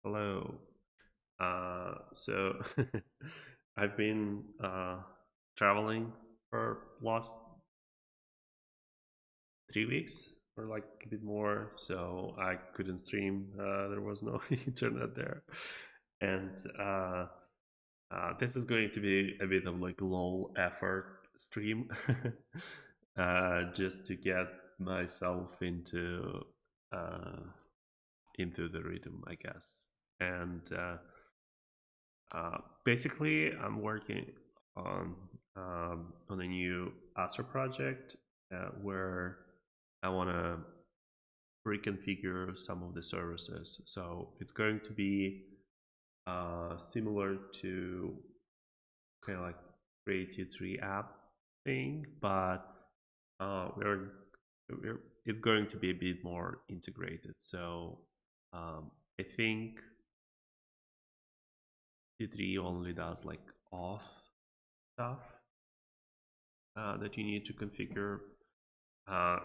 Hello. So I've been traveling for last 3 weeks or like a bit more, so I couldn't stream. There was no internet there, and this is going to be a bit of like low effort stream, just to get myself uh, into the rhythm, I guess, and. Basically, I'm working on on a new Astro project where I want to reconfigure some of the services. So it's going to be similar to kind of like Creative 3 app thing, but we're it's going to be a bit more integrated. So I think C3 only does like auth stuff that you need to configure.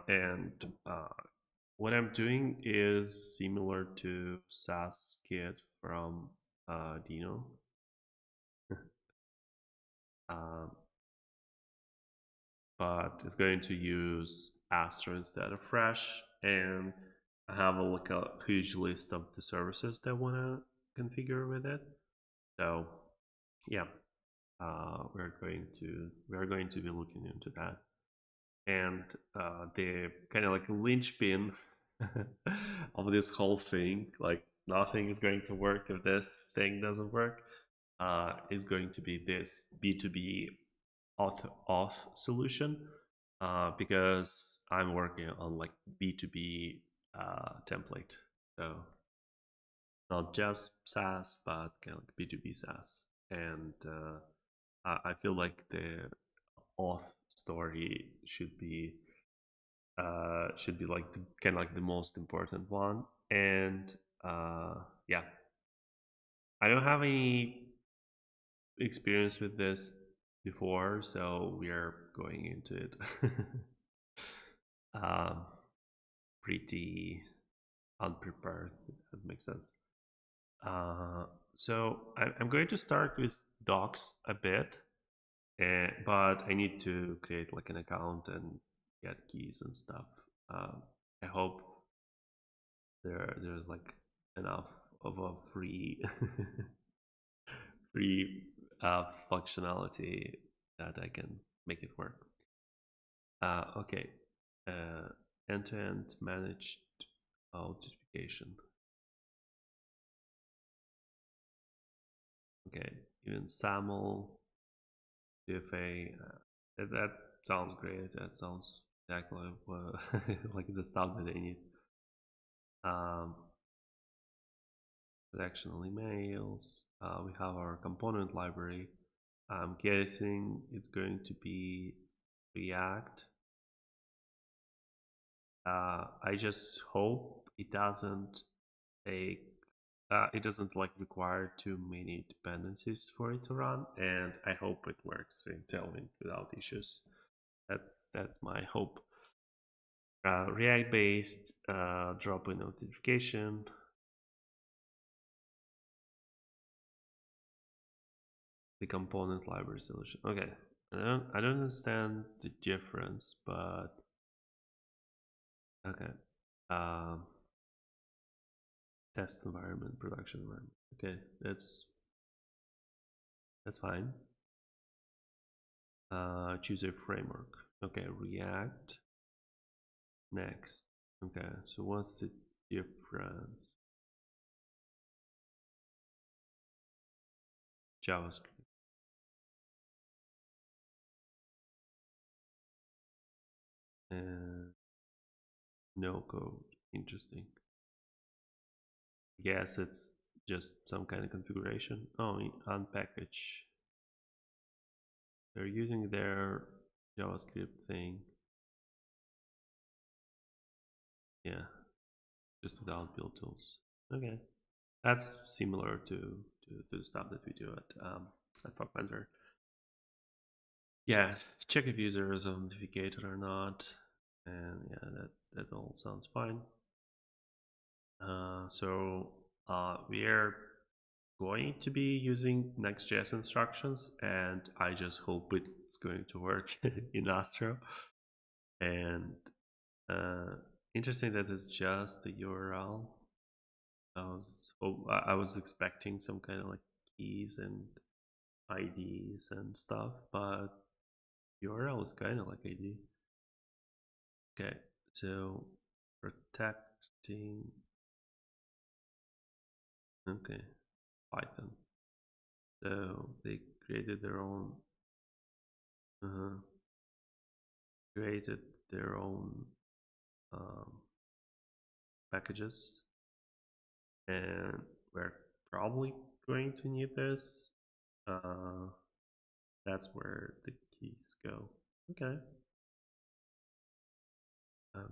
And what I'm doing is similar to SaaS Kit from Dino. um, but it's going to use Astro instead of Fresh. And I have like a huge list of the services that I want to configure with it. So yeah, we're going to be looking into that. And the kind of like linchpin of this whole thing, like nothing is going to work if this thing doesn't work, is going to be this B2B auth solution, because I'm working on like B2B template. So not just SaaS, but kind of like B2B SaaS. And I feel like the auth story should be like the, kind of like the most important one. And yeah, I don't have any experience with this before, so we are going into it um, pretty unprepared, if that makes sense. uh, so I'm going to start with docs a bit, but I need to create like an account and get keys and stuff. I hope there's like enough of a free free functionality that I can make it work. Okay, uh, end-to-end managed authentication. Okay, even SAML, CFA. That sounds great. That sounds exactly like the stuff that I need. Um, Transactional emails. We have our component library. I'm guessing it's going to be React. I just hope take it doesn't like require too many dependencies for it to run, and I hope it works in Tailwind without issues. That's my hope. React based drop-in notification. The component library solution. Okay, I don't understand the difference, but okay. Um, Test environment, production environment. Okay, that's fine. Choose a framework. Okay, React. Next. Okay, so what's the difference? JavaScript. And no code. Interesting. I guess it's just some kind of configuration. Oh, unpackage. They're using their JavaScript thing. Yeah, just without build tools. Okay, that's similar to the stuff that we do at PropMentor. Yeah, check if user is authenticated or not, and yeah, that all sounds fine. So We are going to be using Next.js instructions, and I just hope it's going to work in Astro. And uh, interesting that it's just the URL. I was expecting some kind of like keys and IDs and stuff, but URL is kind of like ID. Okay, so protecting. Okay, Python. So they created their own. Uh, created their own um, packages, and we're probably going to need this. Uh, that's where the keys go. Okay.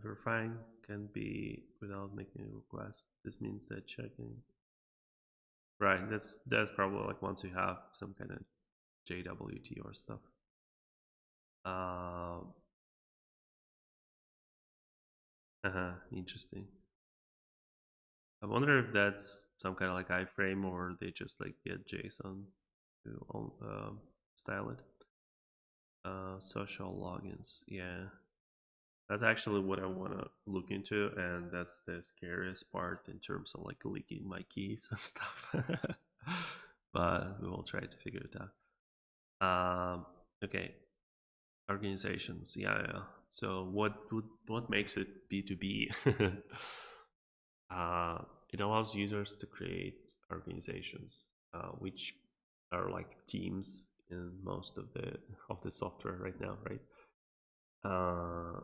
Verifying can be without making a request. This means that checking. Right. That's probably like once you have some kind of JWT or stuff. Uh, Interesting. I wonder if that's some kind of like iframe or they just like get JSON to style it. Social logins. Yeah, that's actually what I want to look into, and that's the scariest part in terms of like leaking my keys and stuff. But we will try to figure it out. Okay, organizations. Yeah, yeah. So what makes it B2B? uh, it allows users to create organizations, which are like teams in most of the software right now, right? Uh,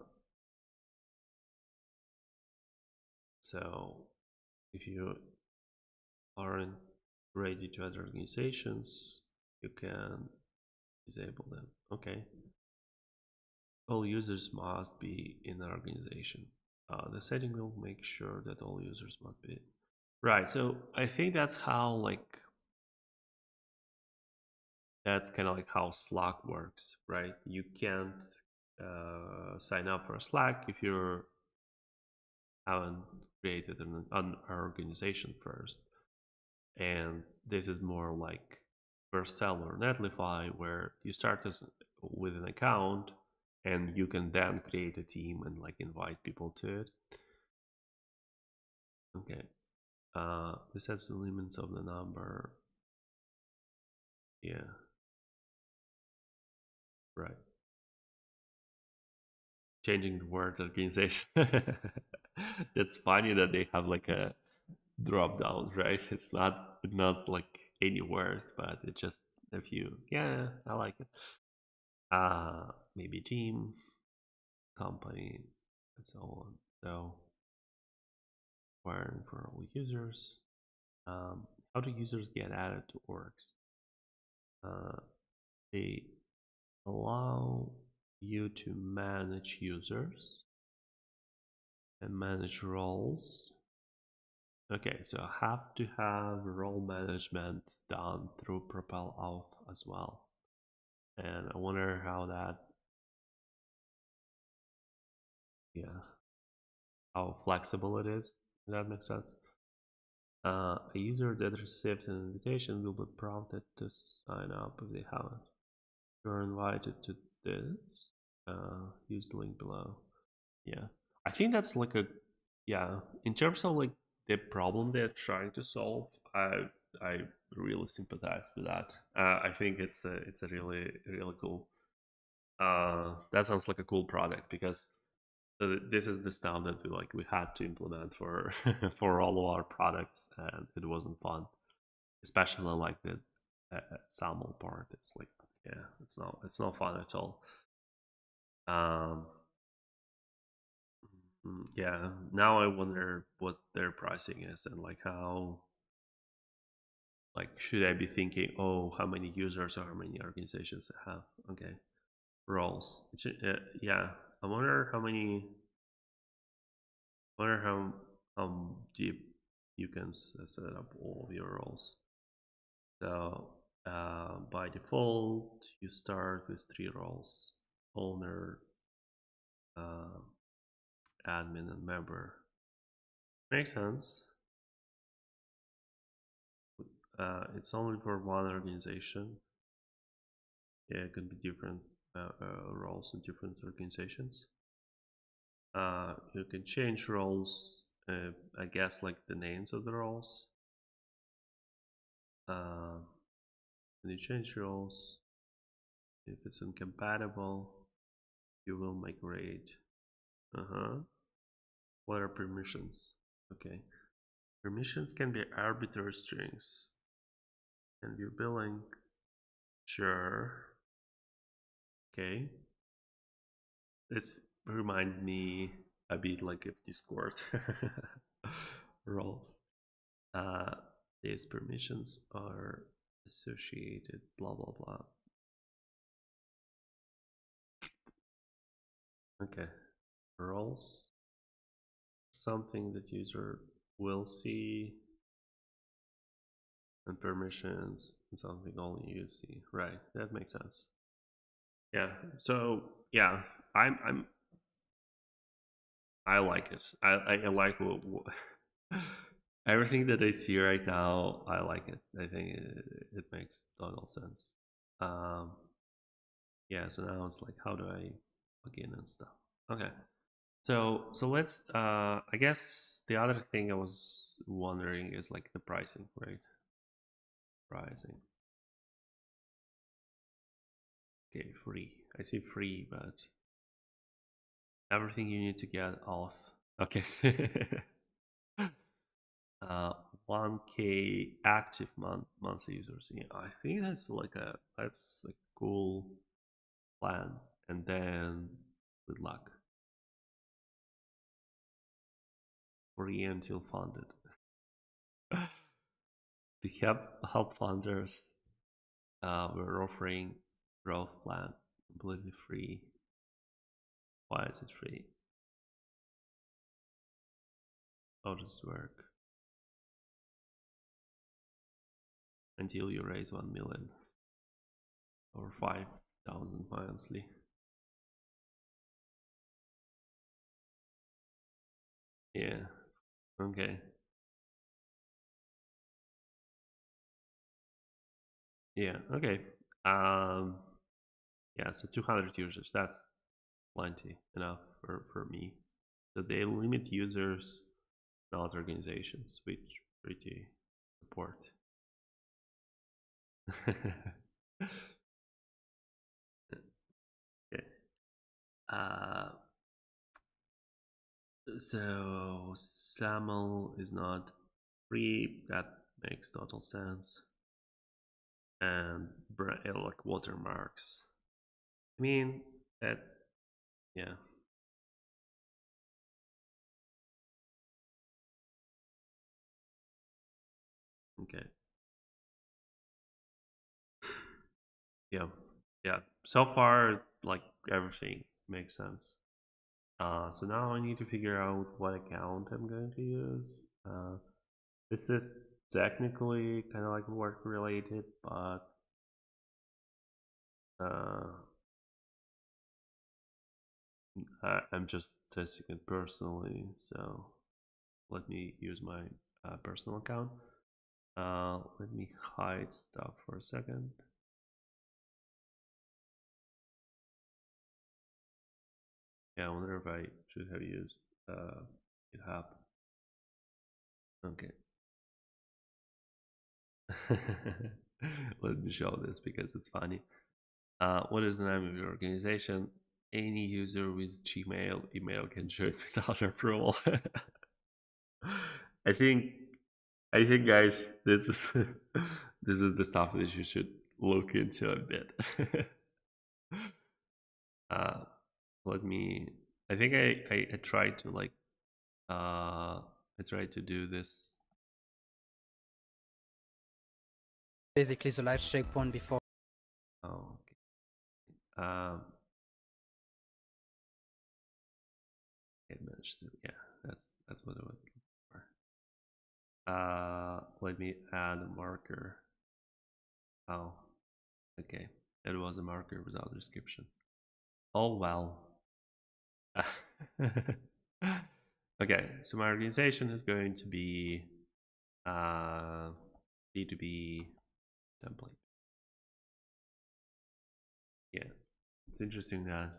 so if you aren't ready to add organizations, you can disable them. Okay. All users must be in an organization. The setting will make sure that all users must be. Right. So I think that's kind of like how Slack works, right? You can't sign up for Slack if you haven't created an organization first. And this is more like Vercel or Netlify, where you start with an account and you can then create a team and like invite people to it. Okay. This sets the limits of the number. Yeah. Right. Changing the word organization. That's funny that they have like a drop down, right? It's not like any word, but it's just a few. Yeah, I like it. Maybe team, company, and so on. So wiring for all users. How do users get added to orgs? Uh, they allow you to manage users and manage roles. Okay, so I have to have role management done through PropelAuth as well. And I wonder how that, yeah, how flexible it is. If that makes sense. A user that receives an invitation will be prompted to sign up if they haven't. You're invited to this. Use the link below. Yeah, I think that's like a, yeah. In terms of like the problem they're trying to solve, I really sympathize with that. I think it's a really cool. That sounds like a cool product because this is the stuff that we had to implement for for all of our products, and it wasn't fun, especially like the SAML part. It's like, yeah, it's not fun at all. Um, yeah, now I wonder what their pricing is and like how, like, should I be thinking, oh, how many users or how many organizations I have? Okay, roles. Yeah, I wonder how many. Wonder how deep you can set up all of your roles. So by default, you start with 3 roles: owner, uh, admin, and member. Makes sense. it's only for one organization. Yeah, it could be different roles in different organizations. You can change roles, I guess, like the names of the roles. When you change roles, if it's incompatible, you will migrate. What are permissions? Okay. Permissions can be arbitrary strings. Can view billing. Sure. Okay. This reminds me a bit like of Discord roles. These permissions are associated, blah, blah, blah. Okay. Roles. Something that user will see, and permissions and something only you see. Right. That makes sense. Yeah. So yeah, I like it. I like everything that I see right now. I like it. I think it makes total sense. Um, yeah. So now it's like, how do I plug in and stuff? Okay. So let's. I guess the other thing I was wondering is like the pricing, right? Pricing. Okay, free. I say free, but everything you need to get auth. Okay. uh, 1K active monthly users. Yeah, I think that's a cool plan. And then good luck. Free until funded. To help funders, we're offering growth plan completely free. Why is it free? How does it work? Until you raise 1 million or 5,000 monthly. Yeah. Okay. Yeah. Okay. Um. Yeah. So 200 users. That's plenty enough for me. So they limit users, not organizations, which pretty support. Okay. Uh, so SAML is not free. That makes total sense. And like watermarks. I mean that. Yeah. Okay. Yeah. Yeah. So far, like everything makes sense. So now I need to figure out what account I'm going to use. This is technically kind of like work related, but uh, I'm just testing it personally. So let me use my personal account. Let me hide stuff for a second. Yeah, I wonder if I should have used GitHub. Okay. Let me show this because it's funny. What is the name of your organization? Any user with Gmail email can join without approval. I think I think guys, this is this is the stuff that you should look into a bit. uh, let me. I think I tried to like I tried to do this. Basically the light checkpoint before. Oh, okay. I managed to. Yeah, that's what I was looking for. Let me add a marker. Oh, okay. It was a marker without description. Oh well. Okay, so my organization is going to be B2B template. Yeah, it's interesting that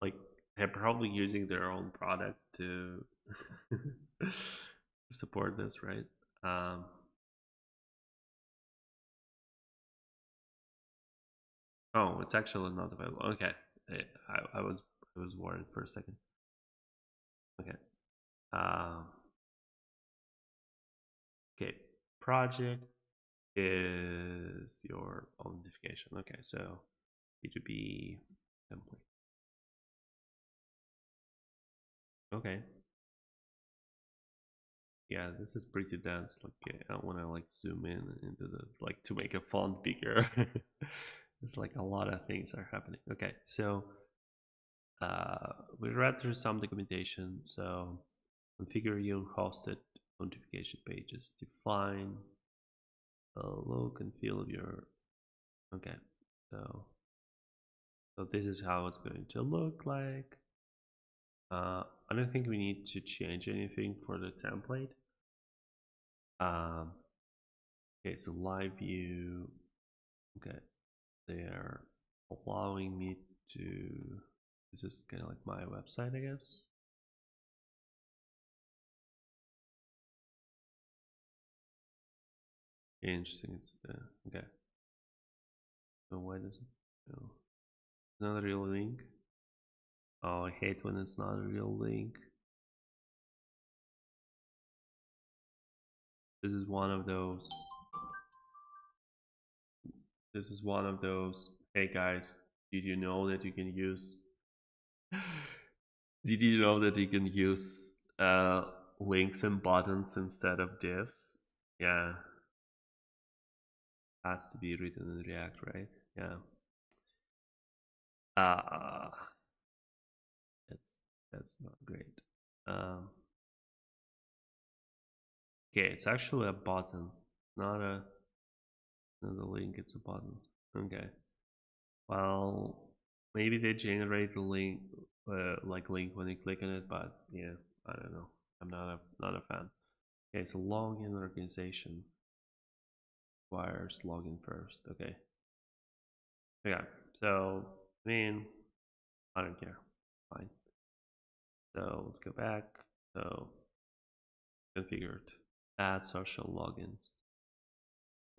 like they're probably using their own product to support this, right? Um, oh, it's actually not available. Okay, I was worried for a second. Okay. Um, okay. Project is your own notification. Okay, so B2B template. Okay. Yeah, this is pretty dense. Like, I want to like zoom in into the like to make a font bigger. It's like a lot of things are happening. Okay, so we read through some documentation. So configure your hosted notification pages. Define the look and feel of your. Okay, so this is how it's going to look like. I don't think we need to change anything for the template. Um, okay, so live view. Okay, they are allowing me to. This is kind of like my website, I guess. Interesting. It's the okay. So why does it? No, it's not a real link. Oh, I hate when it's not a real link. This is one of those. This is one of those. Hey guys, did you know that you can use? Did you know that you can use links and buttons instead of divs? Yeah, has to be written in React, right? Yeah. Uh, that's that's not great. Um, okay, it's actually a button, not a link. It's a button. Okay. Well, maybe they generate the link, like link when you click on it, but yeah, I don't know. I'm not a fan. Okay, so login organization requires login first. Okay. Okay. So I mean, I don't care. Fine. So let's go back. So configured. Add social logins.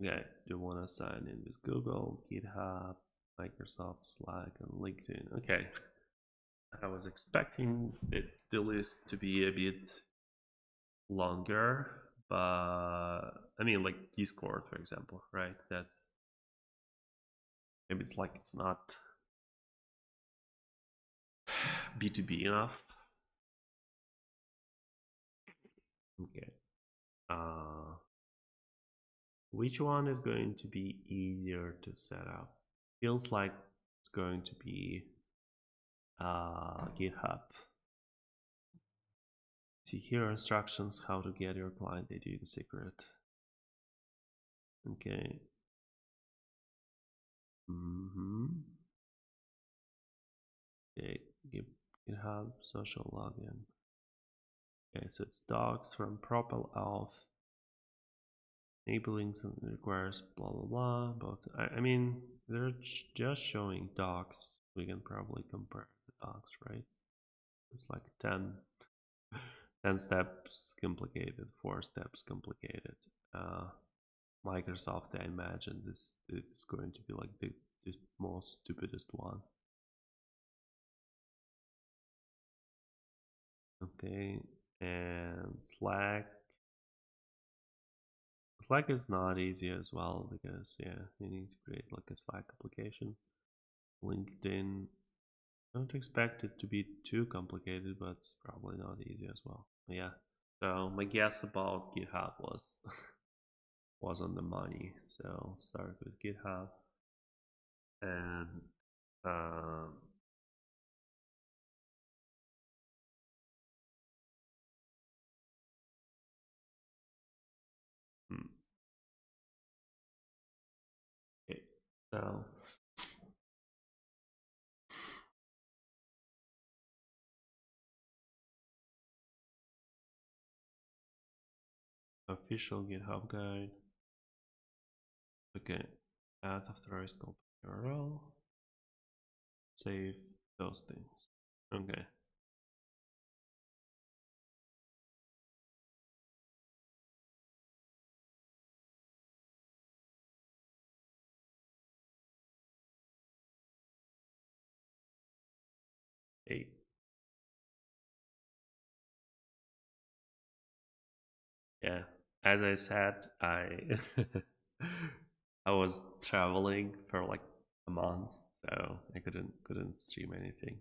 Okay. Do you want to sign in with Google, GitHub, Microsoft, Slack, and LinkedIn? Okay. I was expecting the list to be a bit longer, but I mean, like Discord, for example, right? That's maybe it's like it's not B2B enough. Okay. Which one is going to be easier to set up? Feels like it's going to be GitHub. See here instructions how to get your client ID in secret. Okay. Okay. GitHub social login. Okay, so it's docs from PropelAuth. Enabling something requires blah blah blah. Both. I mean, they're just showing docs. We can probably compare the docs, right? It's like 10 steps complicated, 4 steps complicated. Microsoft, I imagine this is going to be like the most stupidest one. Okay, and Slack. Slack is not easy as well because yeah, you need to create like a Slack application. LinkedIn, don't expect it to be too complicated, but it's probably not easy as well. Yeah. So my guess about GitHub was on the money. So start with GitHub and um, hmm, okay. So official GitHub guide. Okay, add authorized URL, save those things. Okay. Eight. Yeah, as I said, I was traveling for like a month, so I couldn't stream anything.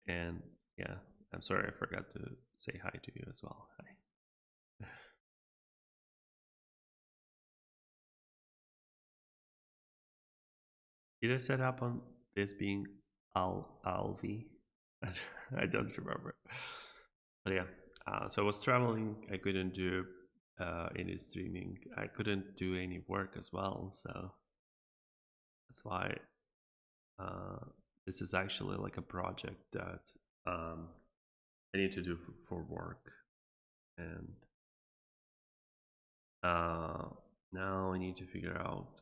And yeah, I'm sorry I forgot to say hi to you as well. Hi. Did I set up on this being Alvi? I don't remember. But yeah, so I was traveling. I couldn't do any streaming. I couldn't do any work as well. So that's why this is actually like a project that I need to do for work. And now I need to figure out.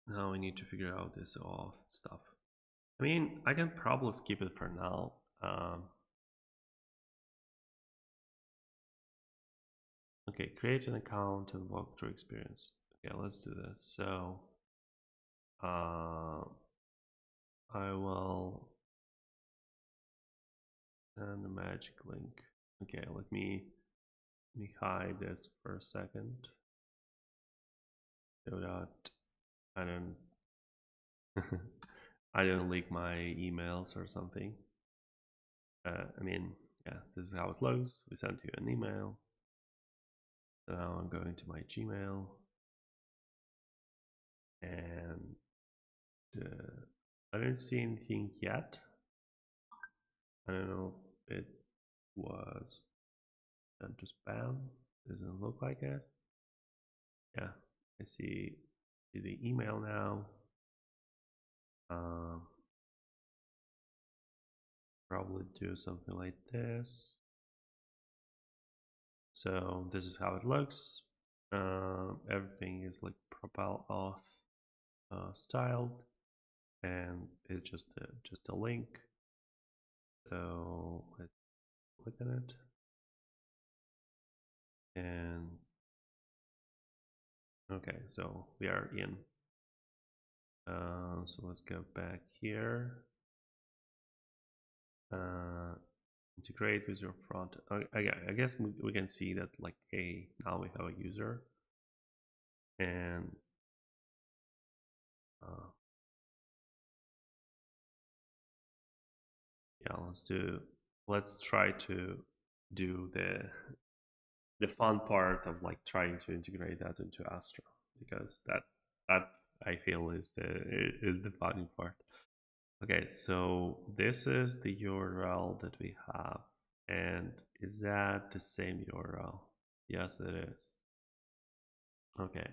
Now I need to figure out this auth stuff. I mean, I can probably skip it for now. Okay, create an account and walk through experience. Okay, let's do this. So I will send a magic link. Okay, let me hide this for a second so that I don't I don't leak my emails or something. I mean, yeah, this is how it looks. We sent you an email. So now I'm going to my Gmail and I don't see anything yet. I don't know if it was sent to spam. Doesn't look like it. Yeah, I see the email now. Probably do something like this. So this is how it looks. Everything is like PropelAuth styled, and it's just a link. So let's click on it, and okay, so we are in. So let's go back here. Integrate with your front. I guess we can see that like, hey, now we have a user, and yeah, let's try to do the fun part of like trying to integrate that into Astro, because that I feel is the funny part. Okay, so this is the URL that we have, and is that the same URL? Yes, it is. Okay.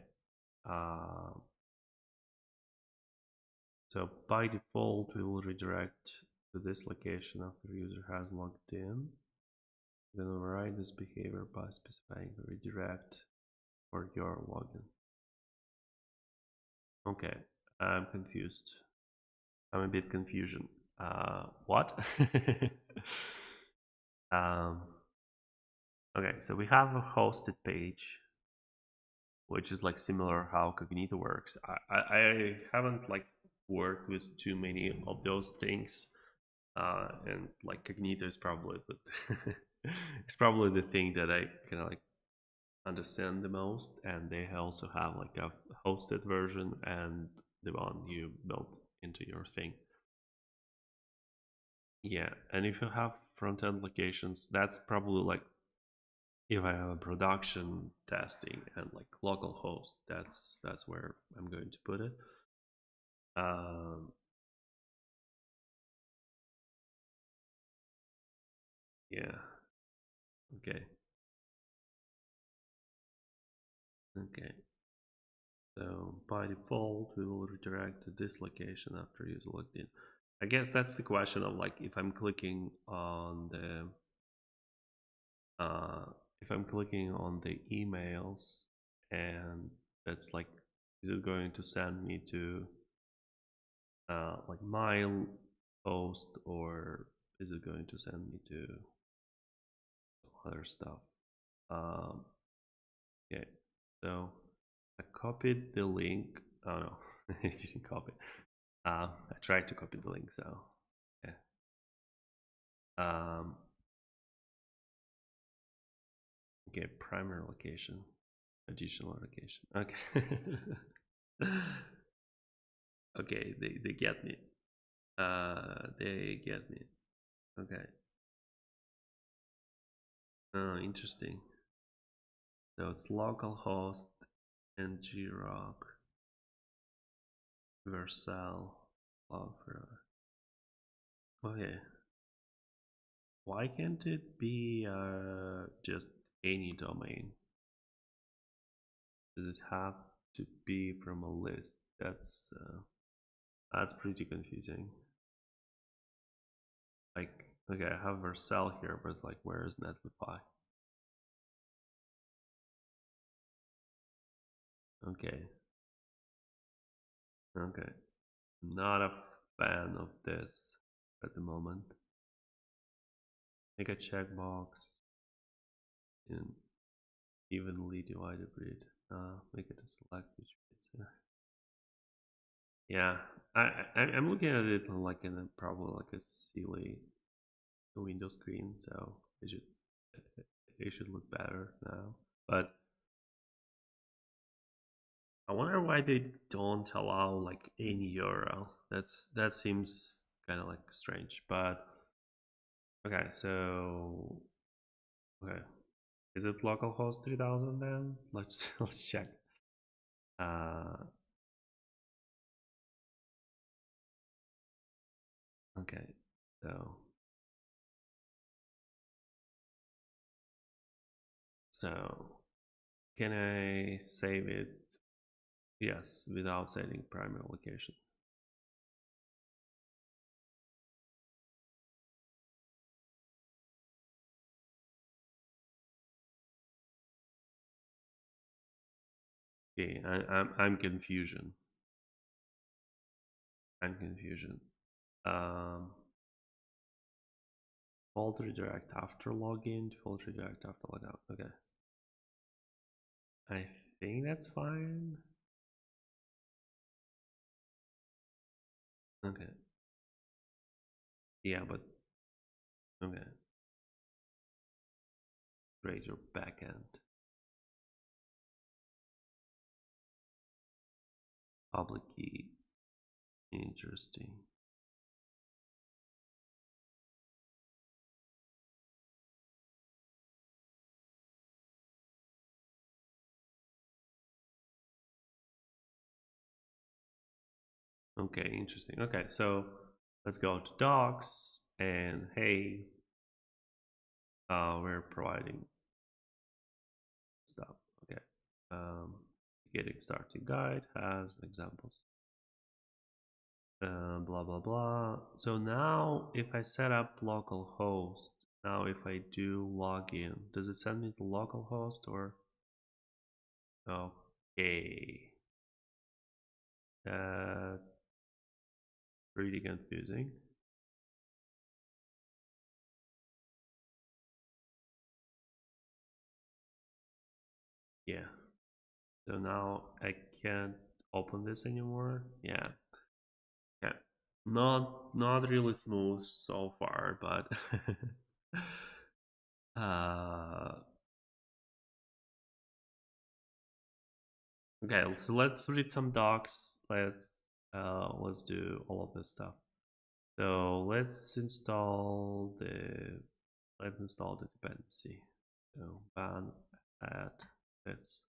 So by default, we will redirect to this location after the user has logged in. We're going to override this behavior by specifying the redirect for your login. Okay, I'm confused. I'm a bit confusion. What? Okay, so we have a hosted page, which is like similar how Cognito works. I haven't like worked with too many of those things, and like Cognito is probably it's probably the thing that I kind of like understand the most. And they also have like a hosted version and the one you built into your thing. Yeah, and if you have front-end locations, that's probably like if I have a production testing and like local host, that's where I'm going to put it. Yeah. Okay. Okay. So by default, we will redirect to this location after user logged in. I guess that's the question of like if I'm clicking on the if I'm clicking on the emails, and that's like, is it going to send me to like my post, or is it going to send me to other stuff? Um, okay, so I copied the link. Oh no, I didn't copy. I tried to copy the link, so yeah. Um, okay, primary location, additional location. Okay. Okay, they get me. They get me. Okay. Oh, interesting. So it's localhost and grok Vercel Cloudflare. Okay. Why can't it be just any domain? Does it have to be from a list? That's pretty confusing. Like, okay, I have Vercel here, but it's like, where is Netlify? Okay, okay. Not a fan of this at the moment. Make a checkbox in evenly divided grid. Make it a select which bits. Yeah, I'm looking at it like in a probably like a silly Windows screen, so it should look better now. But I wonder why they don't allow like any URL. That seems kind of like strange. But okay, so okay, is it localhost 3000 then? Let's check. Uh, okay, so so can I save it? Yes, without setting primary location. Okay, I'm confusion. I'm confusion. Um, default redirect after login, default redirect after logout. Okay. I think that's fine. Okay. Yeah, but okay. Create your backend. Public key. Interesting. Okay, interesting. Okay, so let's go to docs, and hey, we're providing stuff. Okay. Um, Getting started guide has examples. Blah blah blah. So now if I set up localhost, now if I do login, does it send me to localhost or? Okay. Uh, Pretty confusing. Yeah. So now I can't open this anymore. Yeah. Yeah. Not really smooth so far, but uh okay, so let's read some docs. Let's do all of this stuff. So let's install the dependency. So ban add this.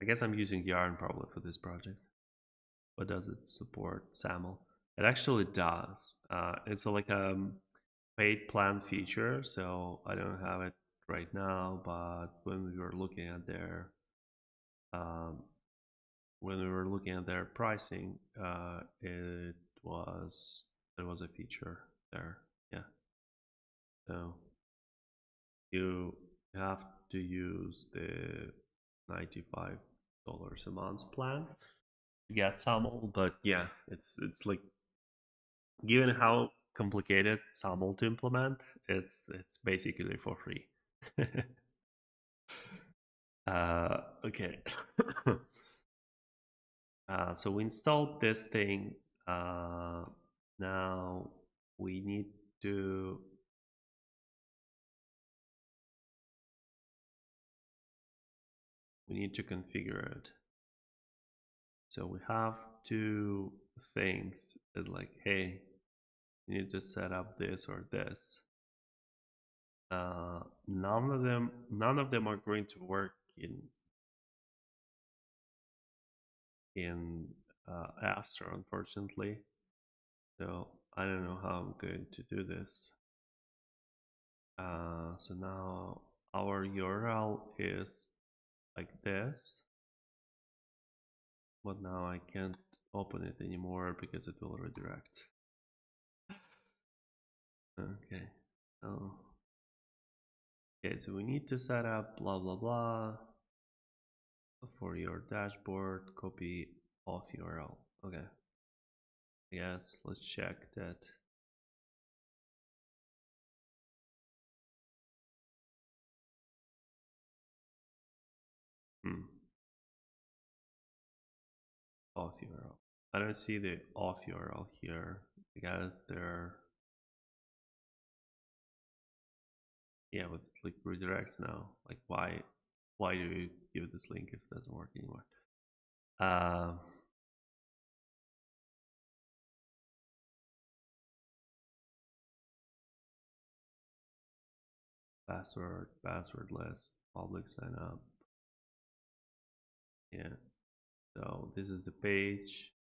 I guess I'm using Yarn probably for this project. But does it support SAML? It actually does. It's like a paid plan feature, so I don't have it right now. But when we were looking at um, their pricing, it was there was a feature there. Yeah. So you have to use the $95 a month plan to get SAML. But yeah, it's like, given how complicated SAML to implement, it's basically for free. Okay. So we installed this thing. Now we need to configure it. So we have two things. It's like, hey, you need to set up this or this. None of them are going to work in Astro, unfortunately. So I don't know how I'm going to do this. So now our URL is like this, but now I can't open it anymore because it will redirect. Okay. Oh. Okay, so we need to set up blah blah blah for your dashboard. Copy auth URL. Okay. Yes, let's check that. Auth URL. I don't see the auth URL here because they're, yeah, but it like redirects now. Like, why do you give this link if it doesn't work anymore? Passwordless, public sign up. Yeah. So this is the page.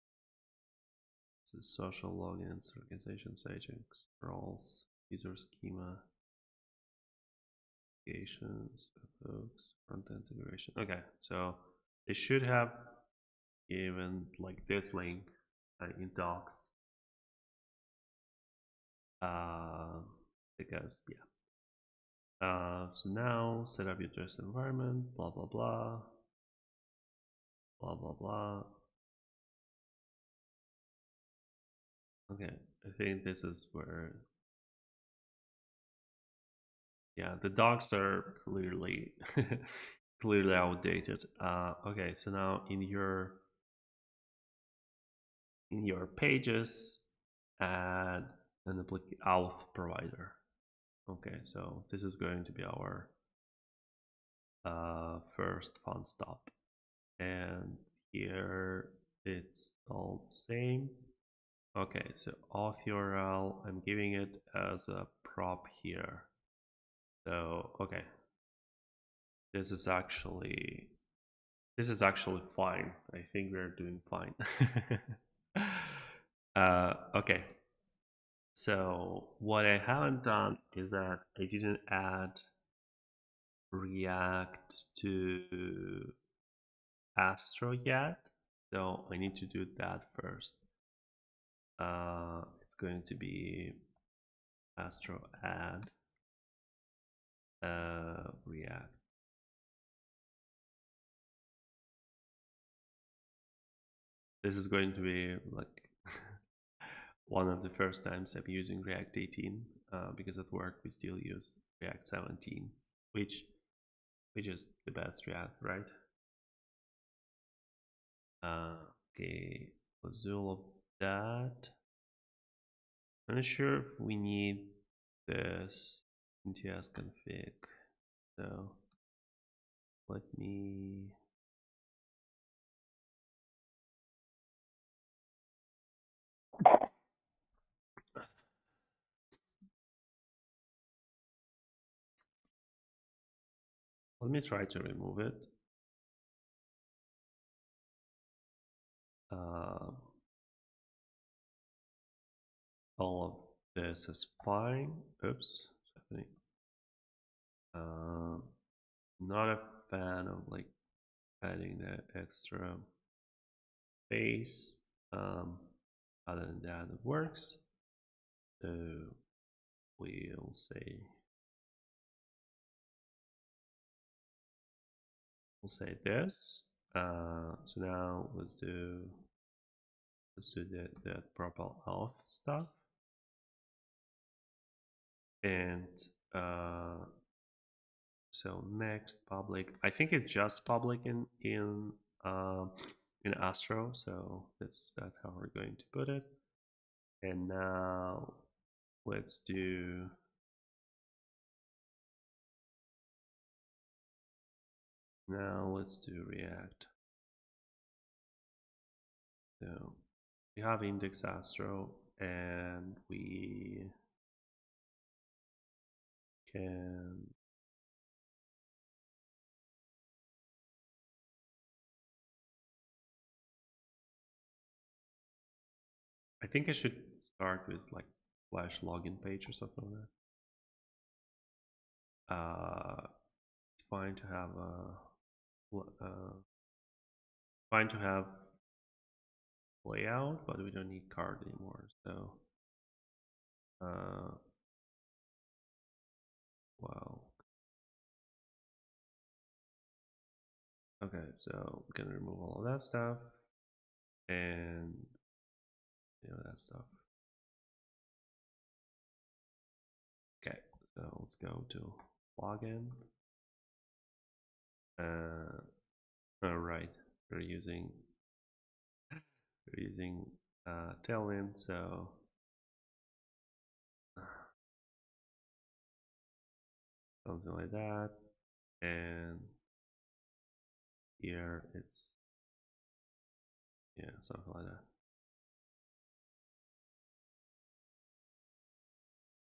This is social logins, organization settings, roles, user schema, applications, folks, front-end integration. Okay, so they should have given like this link in docs. Because yeah. So now set up your test environment, blah blah blah, blah blah blah. Okay, I think this is where, yeah, the docs are clearly clearly outdated. Okay, so now in your pages, add an auth provider. Okay, so this is going to be our first fun stop, and here it's all the same. Okay, so auth URL, I'm giving it as a prop here. So okay, this is actually fine. I think we're doing fine. Okay, so what I haven't done is that I didn't add React to Astro yet, so I need to do that first. It's going to be Astro add React. This is going to be like one of the first times I'm using React 18, because at work we still use React 17, which is the best React, right? Okay, let's do all of that. I'm not sure if we need this NTS config, so let me try to remove it. All of this is fine. Oops, what's happening? Not a fan of like adding the extra space. Other than that, it works. So we'll say we'll say this. So now let's do the PropelAuth stuff, and so next public. I think it's just public in Astro, so that's how we're going to put it. And now let's do React. So we have index Astro, and we can I think I should start with like flash login page or something like that. It's fine to have layout, but we don't need card anymore. So, wow. Okay, so we can remove all of that stuff and that stuff. Okay, so let's go to login. All right, we're using tailwind, so something like that, and here it's something like that.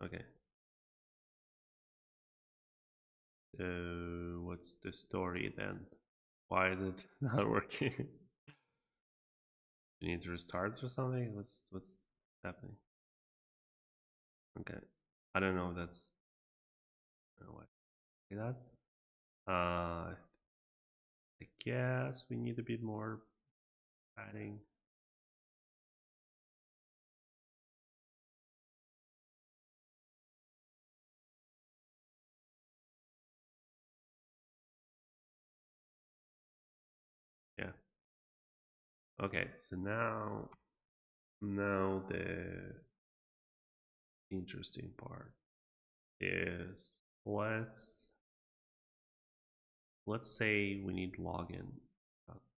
Okay. So what's the story then? Why is it not working? You need to restart or something? What's happening? Okay. I don't know if that's what that. I guess we need a bit more padding. Yeah. Okay, so now the interesting part is let's say we need login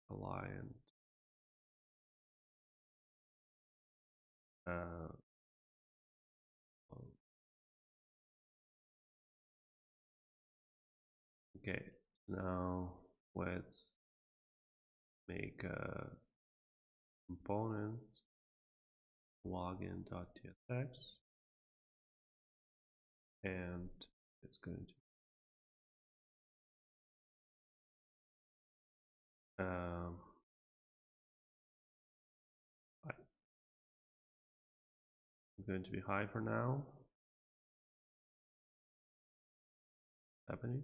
client. Okay, now let's make a component login.tsx, and it's going to be high for now. Happening.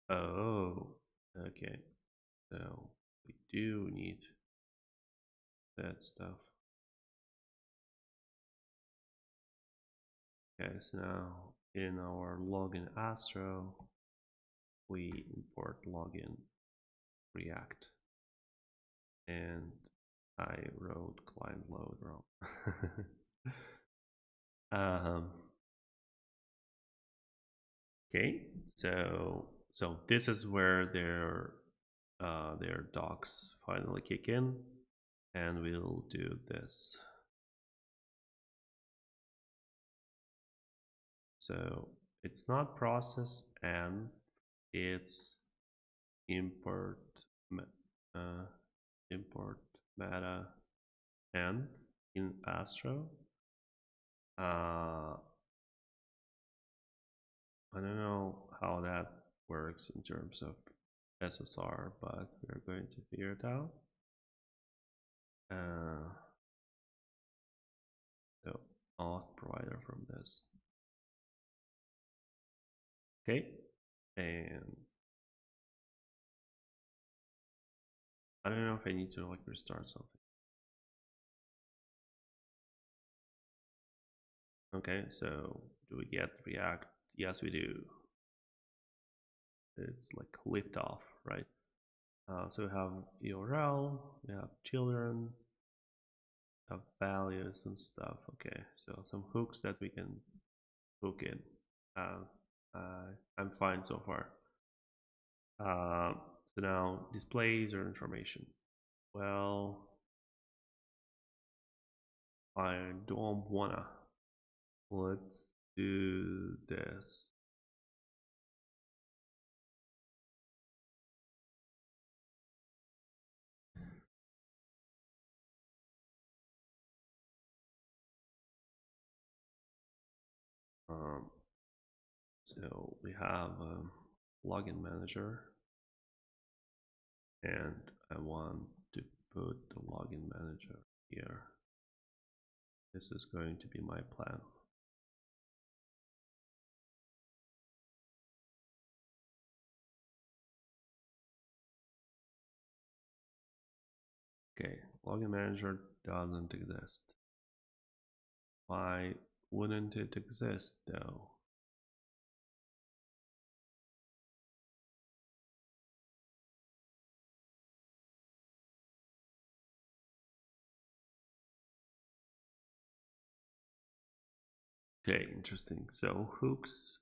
Oh, okay. So we do need that stuff. Okay, so now in our login Astro, we import login React, and I wrote client load wrong. Okay, so this is where their docs finally kick in, and we'll do this. So it's not process and it's import meta and in Astro. I don't know how that works in terms of SSR, but we're going to figure it out. So auth provider from this. Okay, and I don't know if I need to like restart something. Okay, so do we get React? Yes, we do. it's like lift off, right? So we have URL, we have children, have values and stuff. Okay, so some hooks that we can hook in. I'm fine so far. So now displays or information. Well, I don't wanna. Let's do this. Um, so we have a login manager, and I want to put the login manager here. This is going to be my plan. Okay, login manager doesn't exist. Why wouldn't it exist though? Okay, interesting. So hooks,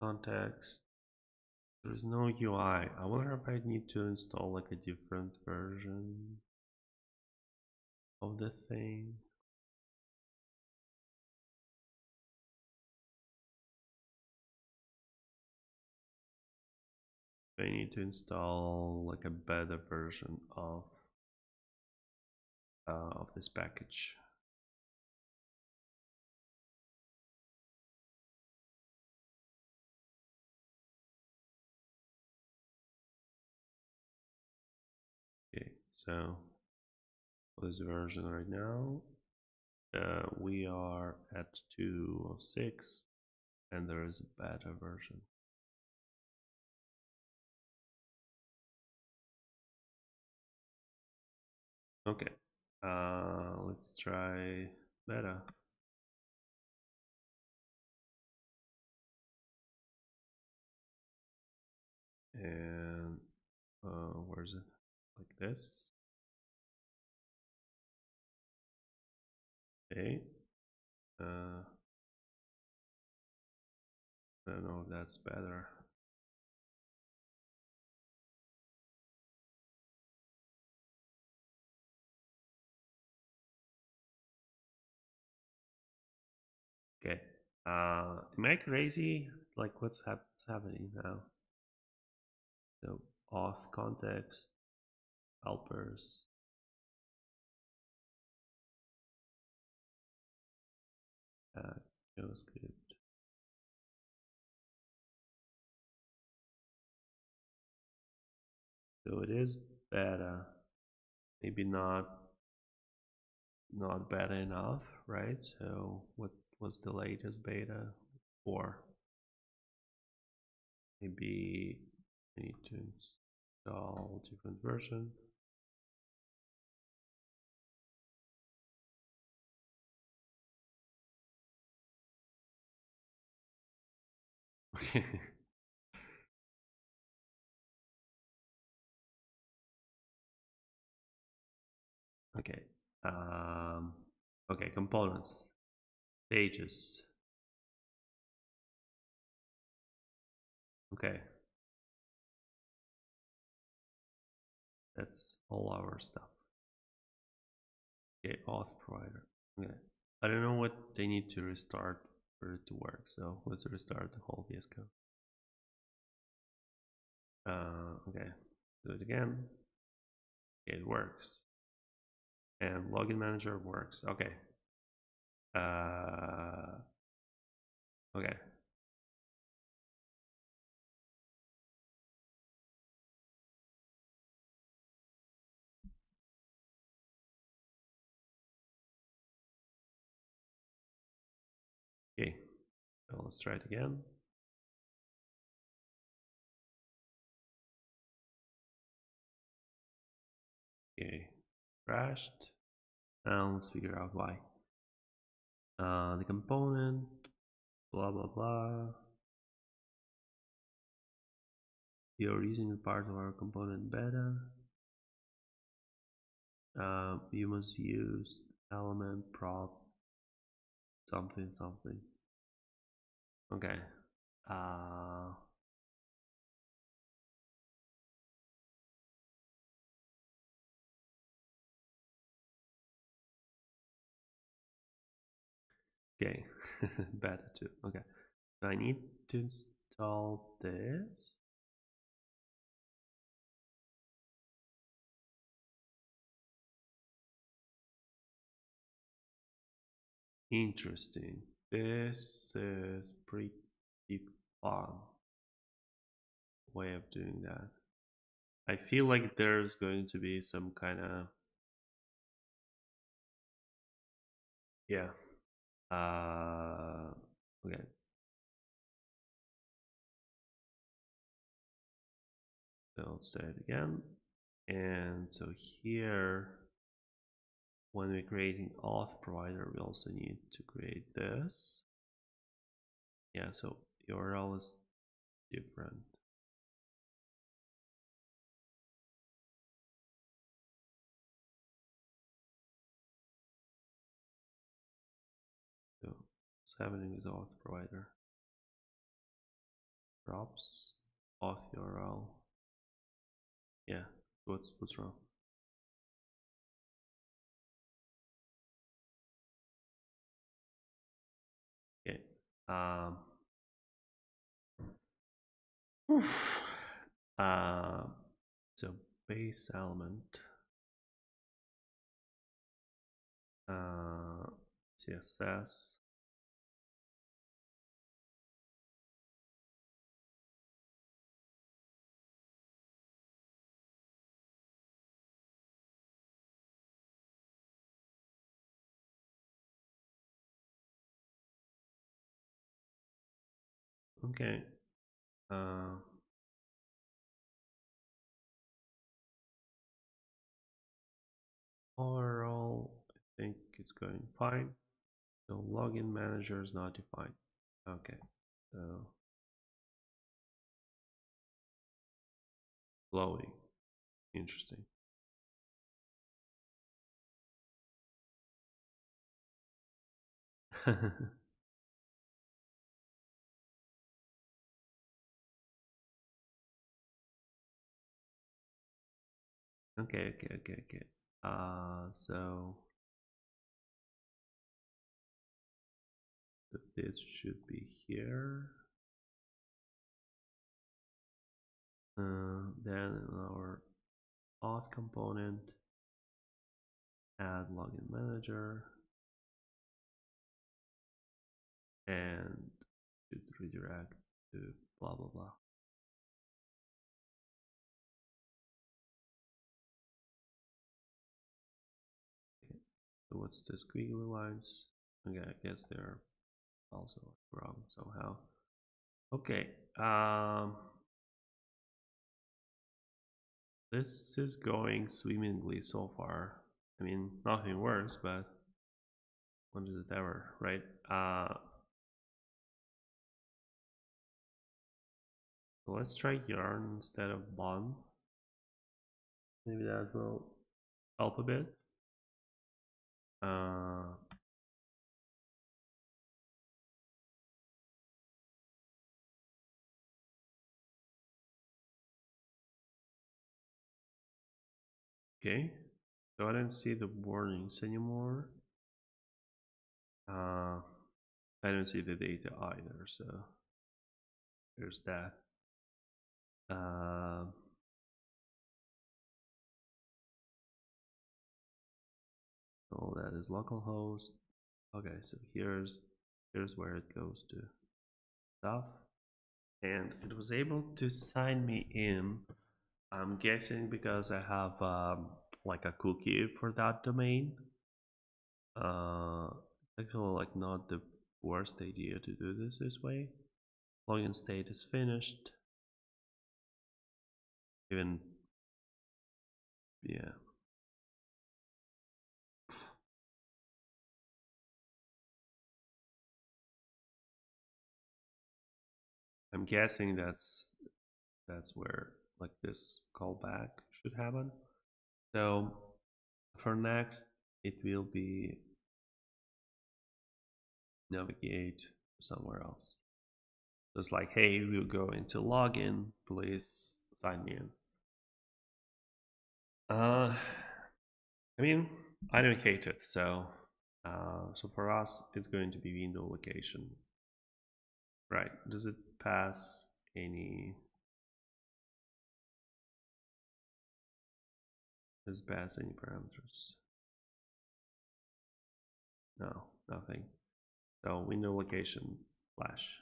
context, there's no UI. I wonder if I need to install like a different version of the thing. I need to install like a better version of this package. Okay, so what is the version right now? We are at 2.06 and there is a beta version. Okay, let's try beta. And where is it? Like this. Okay. I don't know if that's better. Okay. Am I crazy? Like, what's happening now? So, auth context, helpers. JavaScript. So it is beta. Maybe not beta enough, right? So what was the latest beta? 4. Maybe I need to install different version. Okay. Okay. Okay, components, pages. Okay, that's all our stuff. Okay, auth provider. Okay, I don't know what they need to restart for it to work. So let's restart the whole VS Code. Okay, do it again. Okay, it works. And login manager works. Okay. Okay. Okay. So let's try it again. Okay. Crashed. Now let's figure out why. The component, blah blah blah. You're using part of our component beta. You must use element prop something something. Okay. Okay. Beta too. Okay. So I need to install this. Interesting. This is pretty fun way of doing that. I feel like there's going to be some kind of yeah. Okay. So let's try it again. And so here, when we're creating auth provider, we also need to create this. Yeah, so URL is different. So what's happening with auth provider? Props, auth URL. Yeah, what's wrong? Okay. Um, uh, so base element, CSS. Okay. Overall, I think it's going fine. So login manager is not defined. Okay. So loading. Interesting. Okay. So this should be here. Then in our auth component, add login manager, and should redirect to blah blah blah. Okay. So what's the squiggly lines? Okay, I guess they're also wrong somehow. Okay. This is going swimmingly so far. I mean, nothing works, but when does it ever, right? So let's try yarn instead of bond. Maybe that will help a bit. Okay, so I don't see the warnings anymore. I don't see the data either, so there's that. So that is localhost. Okay, so here's where it goes to stuff, and it was able to sign me in. I'm guessing because I have like a cookie for that domain. Actually, like not the worst idea to do this way. Login state is finished. Even yeah. I'm guessing that's That's where like this callback should happen. So for next, it will be navigate somewhere else. So it's like, hey, we'll go into login, please sign me in. I mean, I don't hate it. So for us, it's going to be window location. Right. Does it pass any? Does it pass any parameters? No, nothing. So window location flash.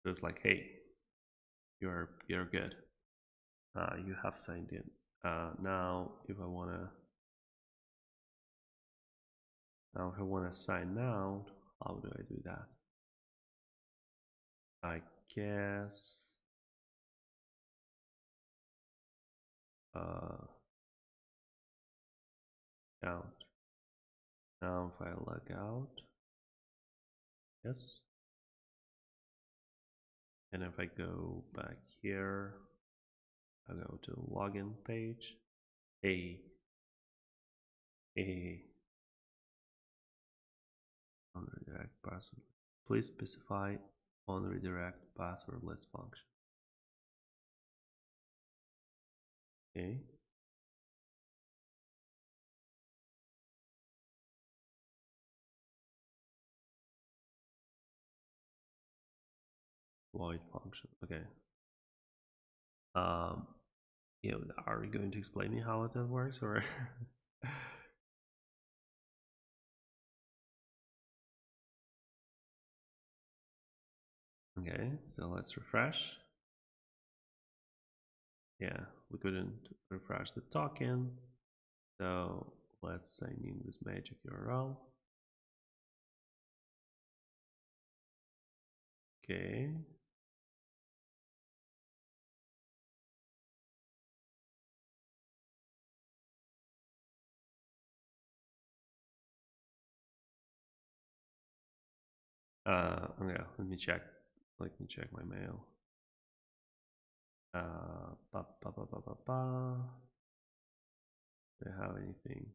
So it's like, hey, you're good. You have signed in. Now, if I wanna sign out, how do I do that? I guess out. Now if I log out, yes. And if I go back here, I go to login page. A on redirect password. Please specify on redirect passwordless function. Okay. Void function. Okay. Um, are you going to explain me how it works, or? Okay, so let's refresh. Yeah, we couldn't refresh the token, so let's sign in with magic URL. Okay. Yeah, let me check. Let me check my mail. Ba, ba, ba, ba, ba, ba. Do I have anything?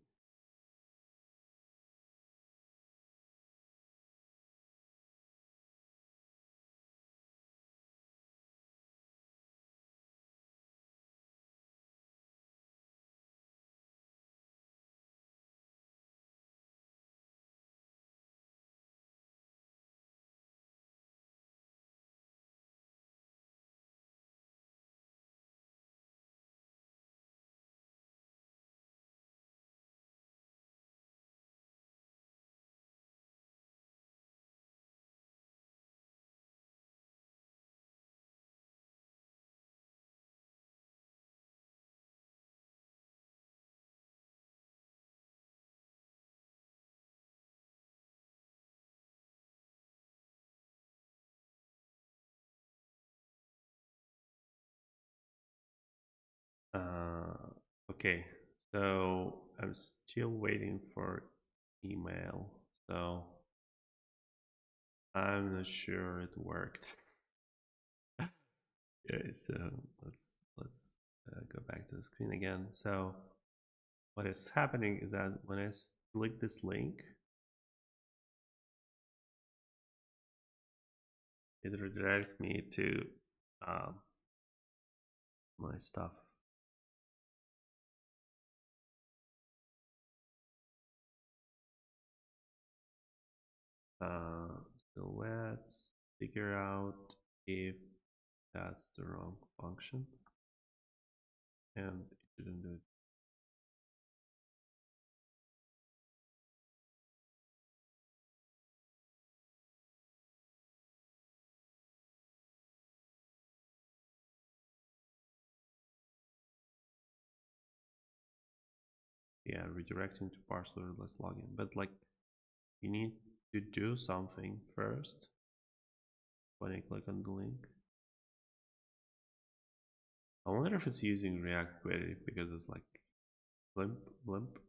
Okay, so I'm still waiting for email, so I'm not sure it worked. Okay, so let's go back to the screen again. So what is happening is that when I click this link, it redirects me to um, my stuff. So let's figure out if that's the wrong function, and it shouldn't do it. Yeah, redirecting to passwordless login, but like you need to do something first when I click on the link. I wonder if it's using React Query because it's like blimp blimp.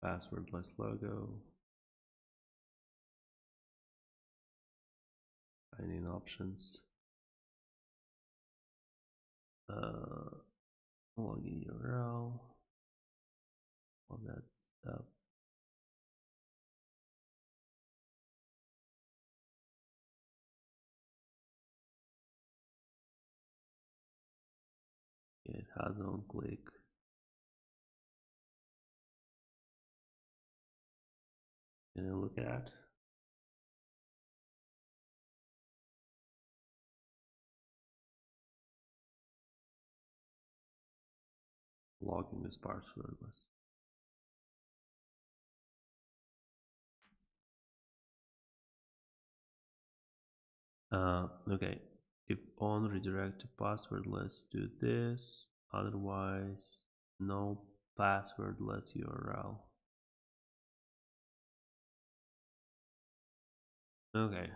passwordless logo, sign in options, login URL, all that stuff. It has on click. Can you look at? Login is passwordless. Okay, if on redirect to passwordless, do this, otherwise no passwordless URL. Okay,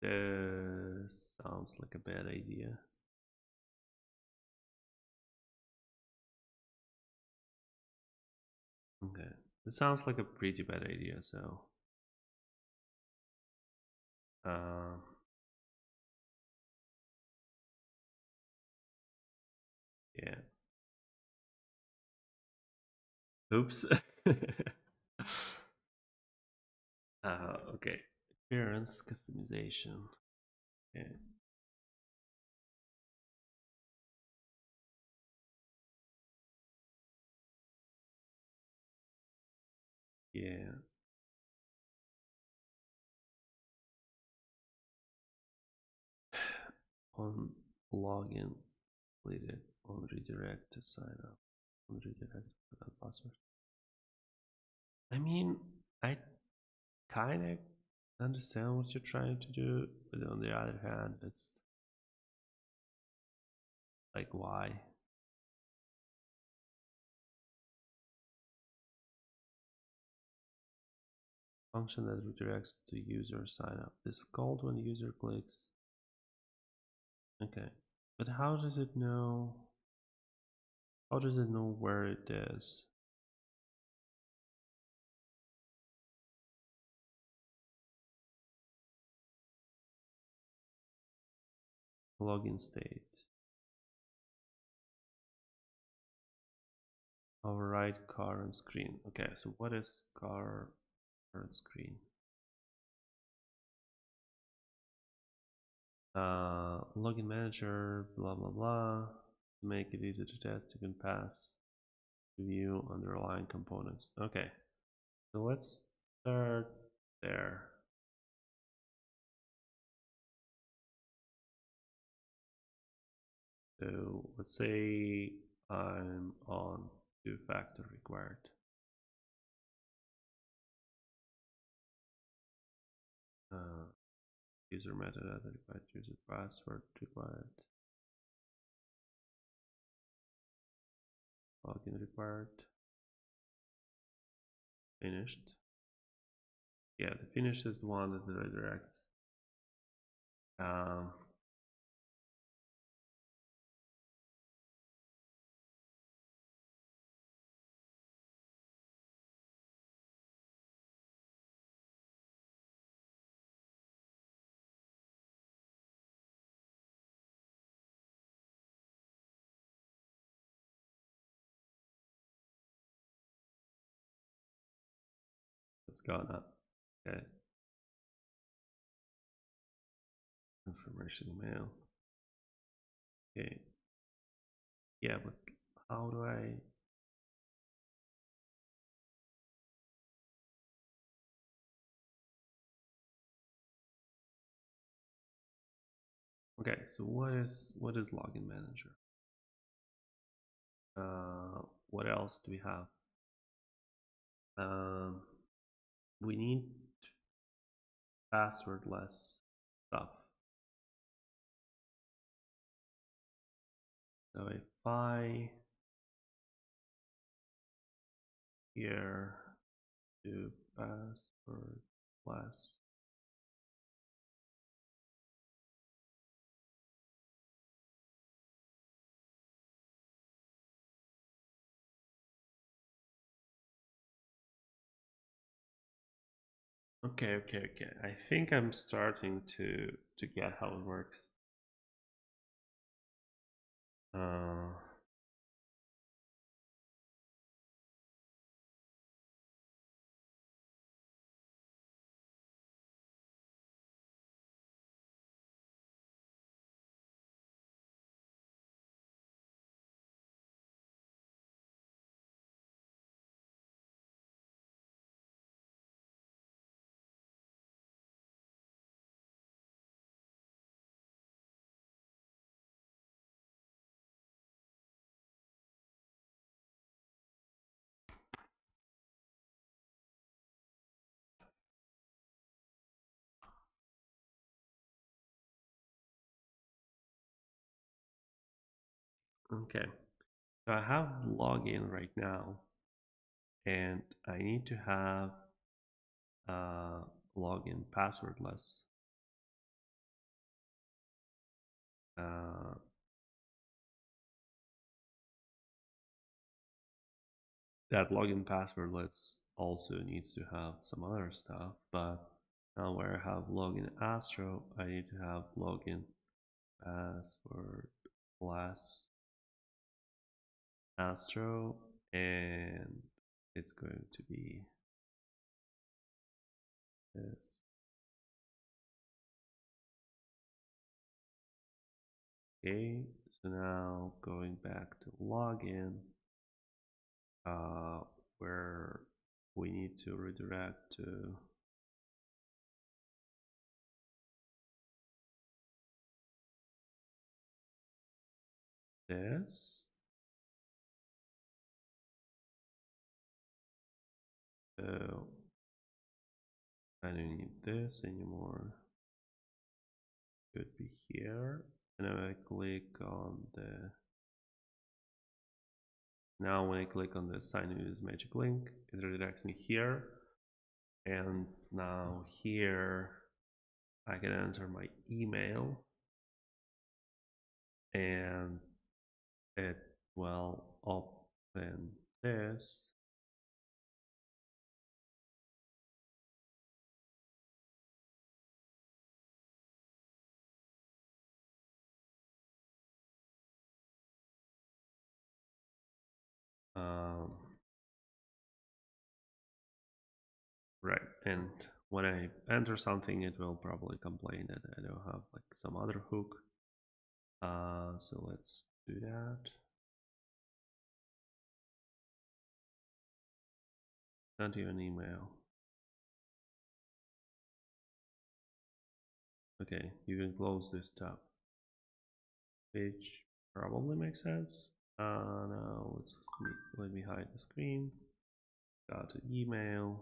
this sounds like a bad idea. Okay, it sounds like a pretty bad idea, so yeah. Oops. Okay, appearance customization. Okay. Yeah. On login, completed. On redirect to sign up. On redirect without password. I mean, I kind of understand what you're trying to do, but on the other hand, it's like, why? Function that redirects to user sign up. This is called when user clicks. Okay, but how does it know? How does it know where it is? Login state. Override current screen. Okay, so what is current screen? Login manager, blah blah blah. To make it easy to test, you can pass to view underlying components. Okay, so let's start there. So let's say I'm on two-factor required. User metadata required, user password required, login required, finished. Yeah, the finish is the one that redirects. It's gone up. Okay. Information email. Okay. Yeah, but how do I? Okay, so what is login manager? What else do we have? We need passwordless stuff. So if I here do passwordless, Okay. I think I'm starting to get how it works. Uh, okay. So I have login right now, and I need to have login passwordless. Uh, that login passwordless also needs to have some other stuff, but now where I have login Astro, I need to have login password plus Astro, and it's going to be this. Okay, so now going back to login, uh, where we need to redirect to this. So I don't need this anymore. Could be here. And then I click on the, now when I click on the sign in with magic link, it redirects me here. And now here I can enter my email, and it will open this. Um, right, and when I enter something, it will probably complain that I don't have like some other hook. So let's do that. Send you an email. Okay, you can close this tab, which probably makes sense. Now let me hide the screen. Go to email.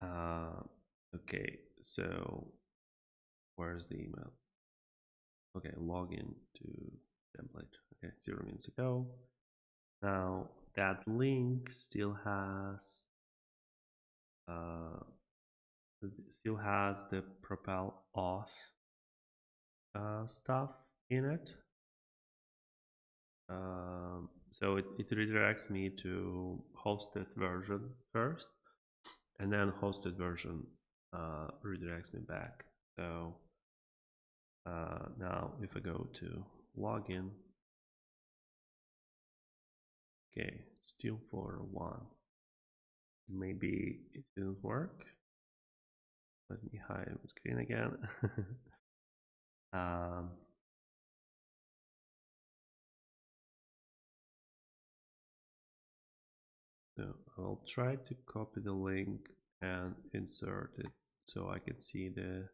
Uh, okay, so where's the email? Okay, login to template. Okay, 0 minutes ago. Now that link uh, still has the PropelAuth stuff in it. So it redirects me to hosted version first, and then hosted version redirects me back. So now if I go to login, okay, still 401. Maybe it didn't work. Let me hide my screen again. um, so I'll try to copy the link and insert it so I can see the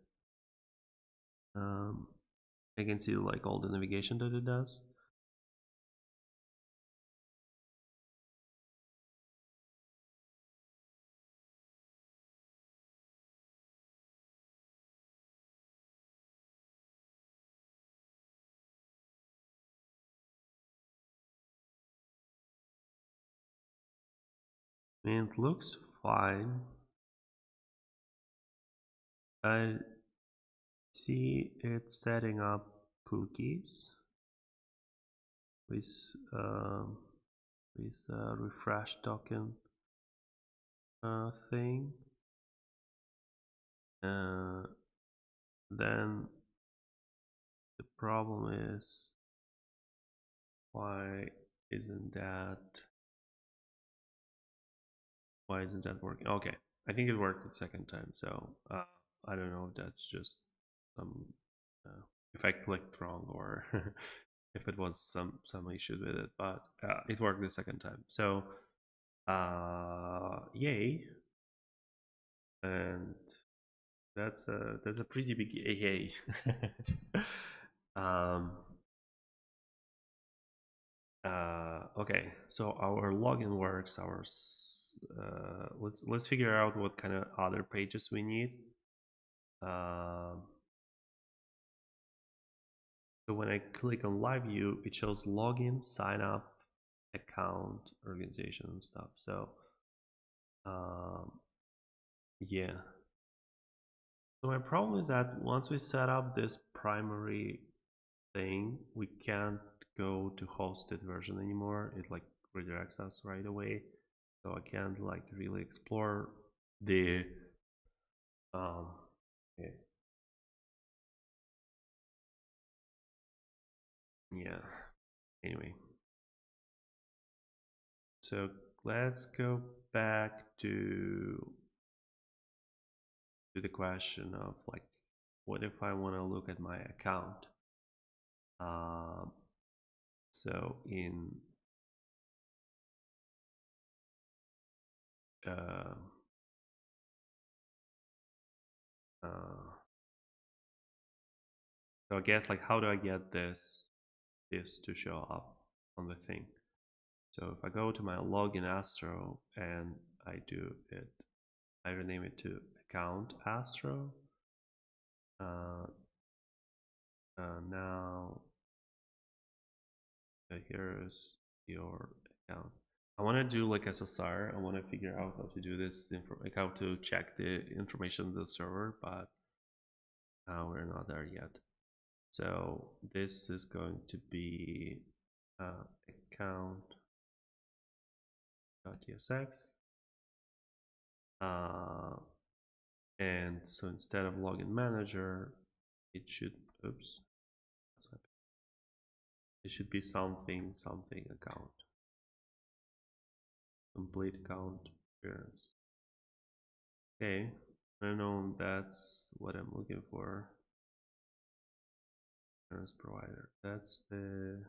like all the navigation that it does. I mean, it looks fine. I see it setting up cookies with refresh token thing. Then the problem is, why isn't that working? Okay, I think it worked the second time, so I don't know if that's just some if I clicked wrong or if it was some issue with it, but it worked the second time, so yay. And that's a pretty big yay. um, okay, so our login works. Let's figure out what kind of other pages we need. So when I click on live view, it shows login, sign up, account, organization, and stuff. So yeah. So my problem is that once we set up this primary thing, we can't go to hosted version anymore. It like redirects us right away. So I can't like really explore the yeah. Yeah. Anyway, so let's go back to the question of like, what if I want to look at my account? So in uh, so I guess like, how do I get this to show up on the thing? So if I go to my login Astro and I do it, I rename it to account Astro. Now here's your account. I want to do like SSR. I want to figure out how to do this, like how to check the information of the server, but we're not there yet. So this is going to be account.tsx. And so instead of login manager, it should, oops, it should be something account, complete account appearance. Okay, I know that's what I'm looking for. Appearance provider, that's the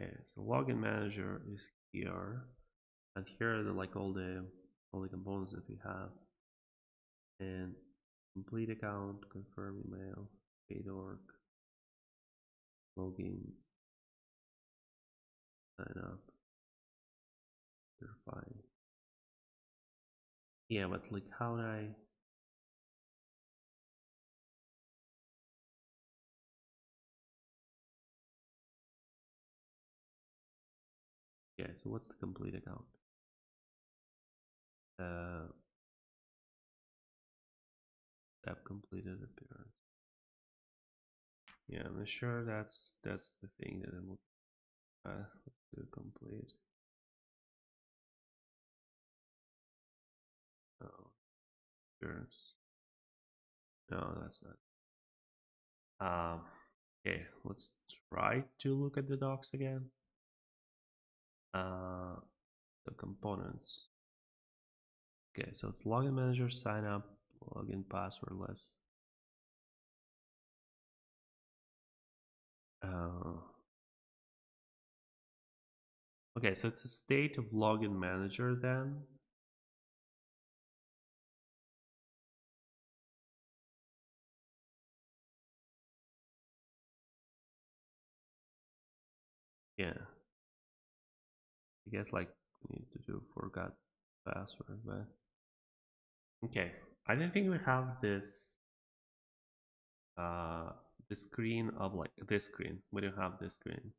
okay, so login manager is here, and here are like all the components that we have. And complete account, confirm email, paid org, login, sign up, verify. Yeah, but like, how do I? Yeah, so what's the complete account? Tab completed appearance. Yeah, I'm sure that's the thing that I'm looking to complete. Oh, appearance. No, that's not. Okay, let's try to look at the docs again. The components. Okay, so it's login manager, sign up, login passwordless. Okay, so it's a state of login manager then. Yeah. I guess like we need to do forgot password, but okay. I don't think we have this the screen of like this screen. We don't have this screen.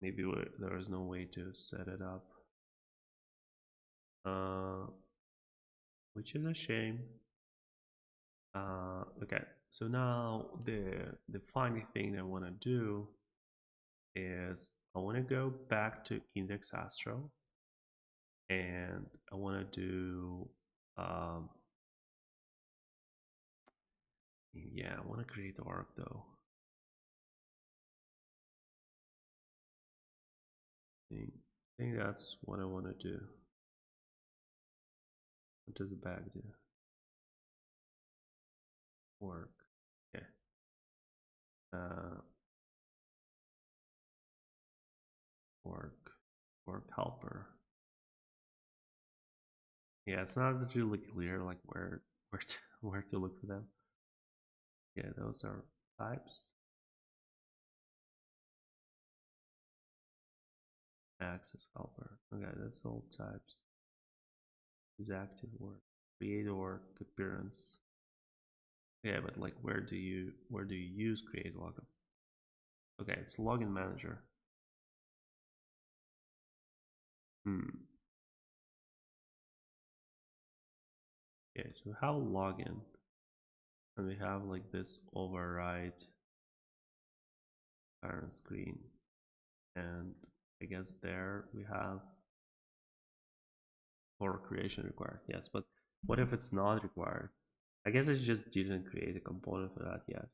Maybe there is no way to set it up. Which is a shame. Okay, so now the funny thing I want to do is I want to go back to index astro, and I want to do yeah, I want to create arc though. I think that's what I want to do. What does the bag do? Work. Okay. Uh, work helper. Yeah, it's not really clear like where to look for them. Yeah, those are types. Access helper. Okay, that's all types. Use active work. Create work appearance. Yeah, but like where do you use create login? Okay, it's login manager. Okay, so we have login, and we have like this override parent screen, and I guess there we have for creation required. Yes, but what if it's not required? I guess I just didn't create a component for that yet.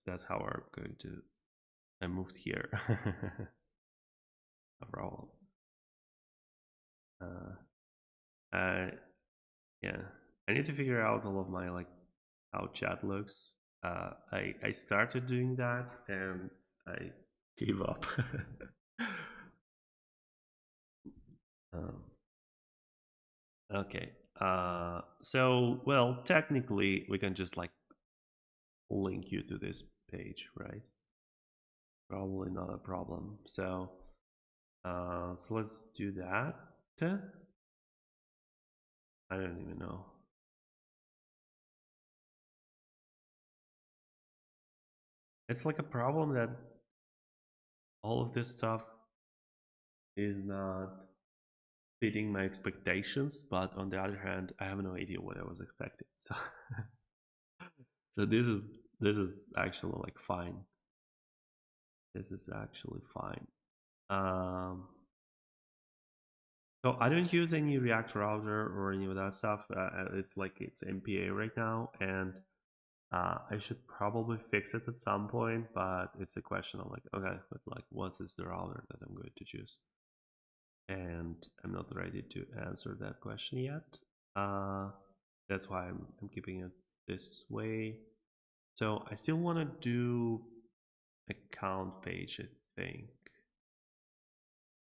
That's how we're going to. I moved here. No problem. Yeah, I need to figure out all of my like how chat looks. I started doing that and I gave up. um, okay. So well, technically we can just like link you to this page, right? Probably not a problem. So let's do that. I don't even know. It's like a problem that all of this stuff is not fitting my expectations, but on the other hand, I have no idea what I was expecting. So, so this is actually like fine. This is actually fine. Um, so I don't use any React router or any of that stuff. It's like it's MPA right now, and I should probably fix it at some point. But it's a question of like, okay, but like, what is the router that I'm going to choose? And I'm not ready to answer that question yet. That's why I'm keeping it this way. So I still want to do account page, I think.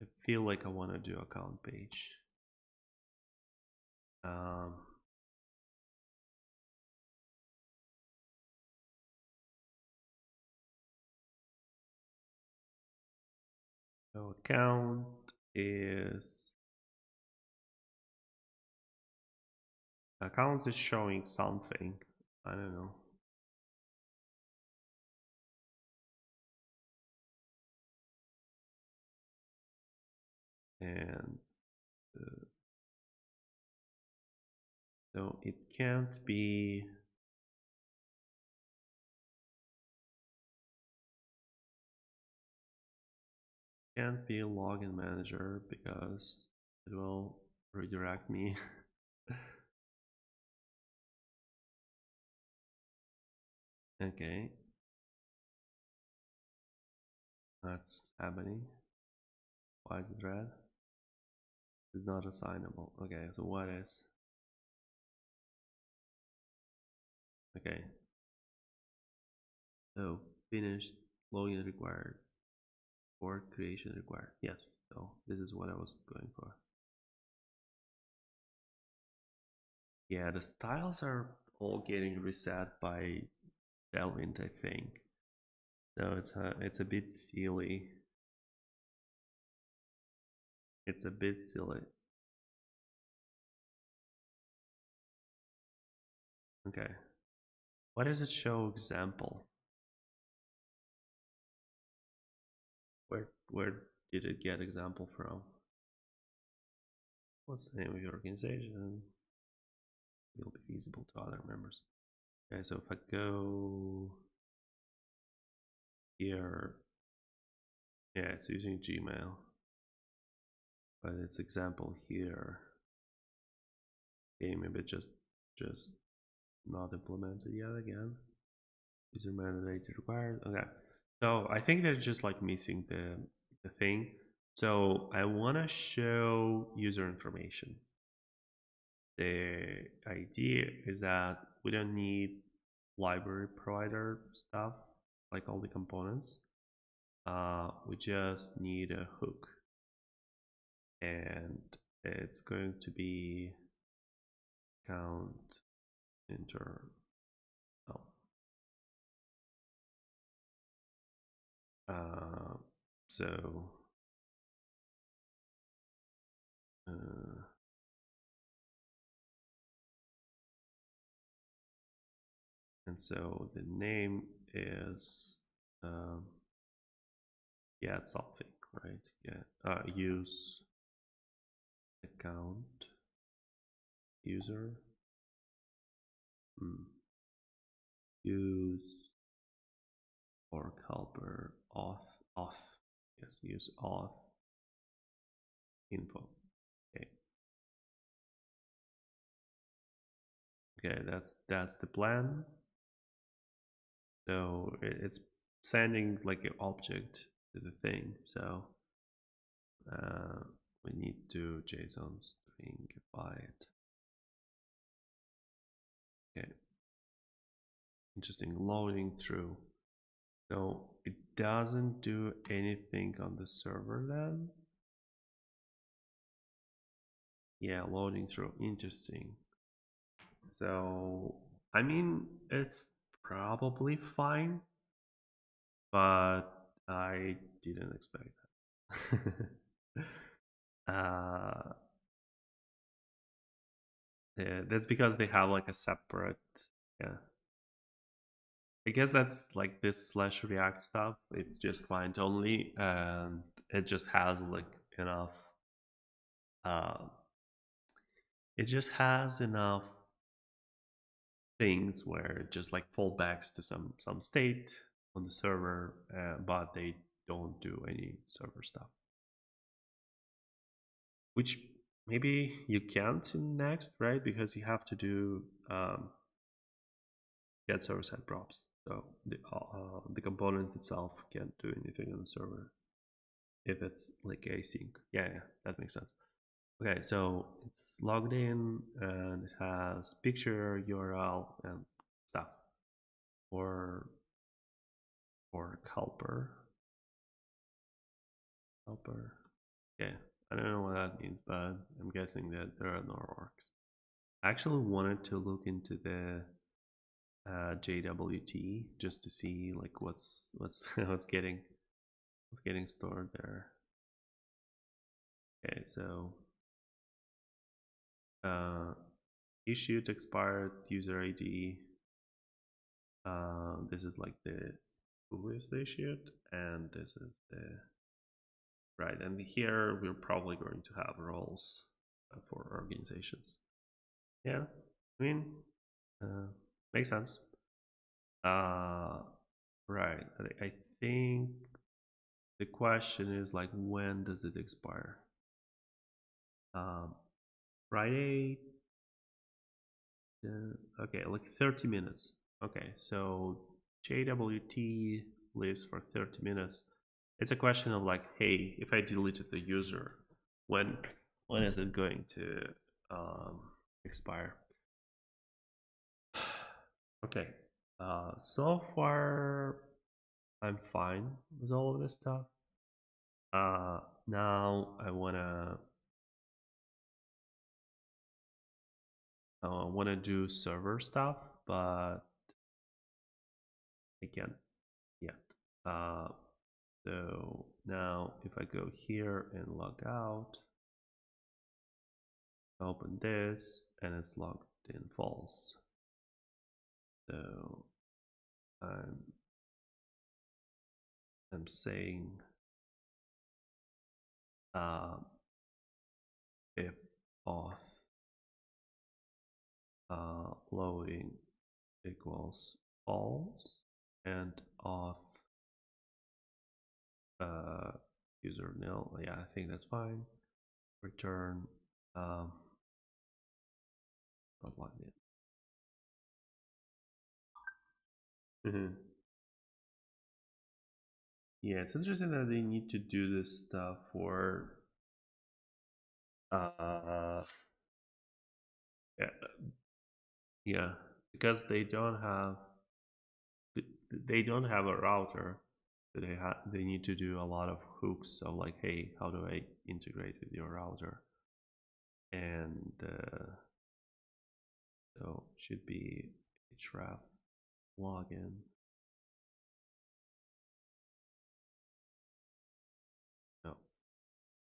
I feel like I want to do account page. Um, so account is showing something. I don't know. And so it can't be login manager because it will redirect me. Okay, that's happening. Why is it red? It's not assignable. Okay, so what is? Okay, so finished, login required, or creation required. Yes, so this is what I was going for. Yeah, the styles are all getting reset by Delvint, I think. So it's a bit silly. It's a bit silly. Okay. Why does it show example? Where did it get example from? What's the name of your organization? Will be visible to other members. Okay, so if I go here, yeah, it's using Gmail, but its example here. Okay, maybe just not implemented yet again. User mandated required. Okay, so I think they're just like missing the thing. So I want to show user information. The idea is that we don't need library provider stuff like all the components. We just need a hook, and it's going to be count inter. Oh. So uh, and so the name is get something, right? Yeah, use account user use or helper auth. Yes, use auth info. Okay. Okay, that's the plan. So it's sending like an object to the thing. So we need to JSON stringify it. Okay. Interesting. Loading through. So it doesn't do anything on the server then. Yeah, loading through. Interesting. So I mean, it's probably fine, but I didn't expect that. Yeah, that's because they have like a separate, yeah. I guess that's like this slash React stuff. It's just client only, and it just has like enough. Uh, it just has enough things where it just like fallbacks to some state on the server, but they don't do any server stuff. Which maybe you can't in Next, right? Because you have to do get server side props. So the component itself can't do anything on the server if it's like async. Yeah, that makes sense. Okay, so it's logged in and it has picture, URL, and stuff for helper. Helper. Okay, I don't know what that means, but I'm guessing that there are no orgs. I actually wanted to look into the JWT just to see like what's what's getting stored there. Okay, so issued expired user ID. This is like the who is the issued, and this is the right. And here we're probably going to have roles for organizations. Yeah, I mean, makes sense. Right. I think the question is like, when does it expire? Friday. Okay, like 30 minutes. Okay, so JWT lives for 30 minutes. It's a question of like, hey, if I deleted the user, when is it going to expire? Okay, so far I'm fine with all of this stuff. Now I wanna do server stuff, but I can't yet. So now if I go here and log out, open this, and it's logged in false. So I'm saying if auth loading equals false and auth user nil. Yeah, I think that's fine. Return not logged in. Yeah, it's interesting that they need to do this stuff for yeah, yeah, because they don't have a router. So they need to do a lot of hooks of like, hey, how do I integrate with your router? And so should be href login. No,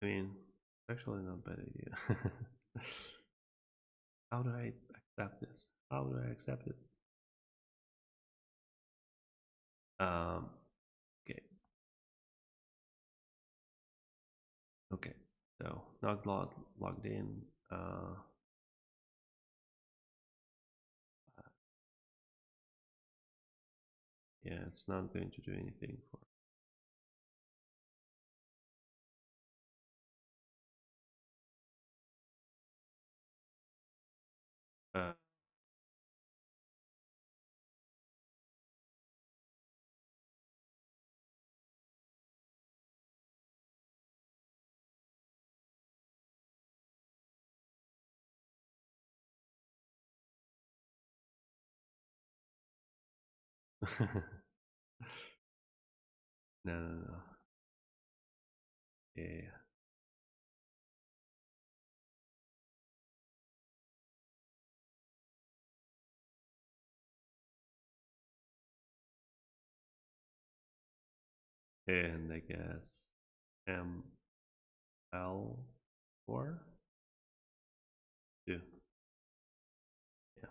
I mean, it's actually not a bad idea. How do I accept this? How do I accept it? Okay. Okay. So not logged in. Yeah, it's not going to do anything for. Uh, no, no, no. Yeah. And I guess ML4 2. Yeah.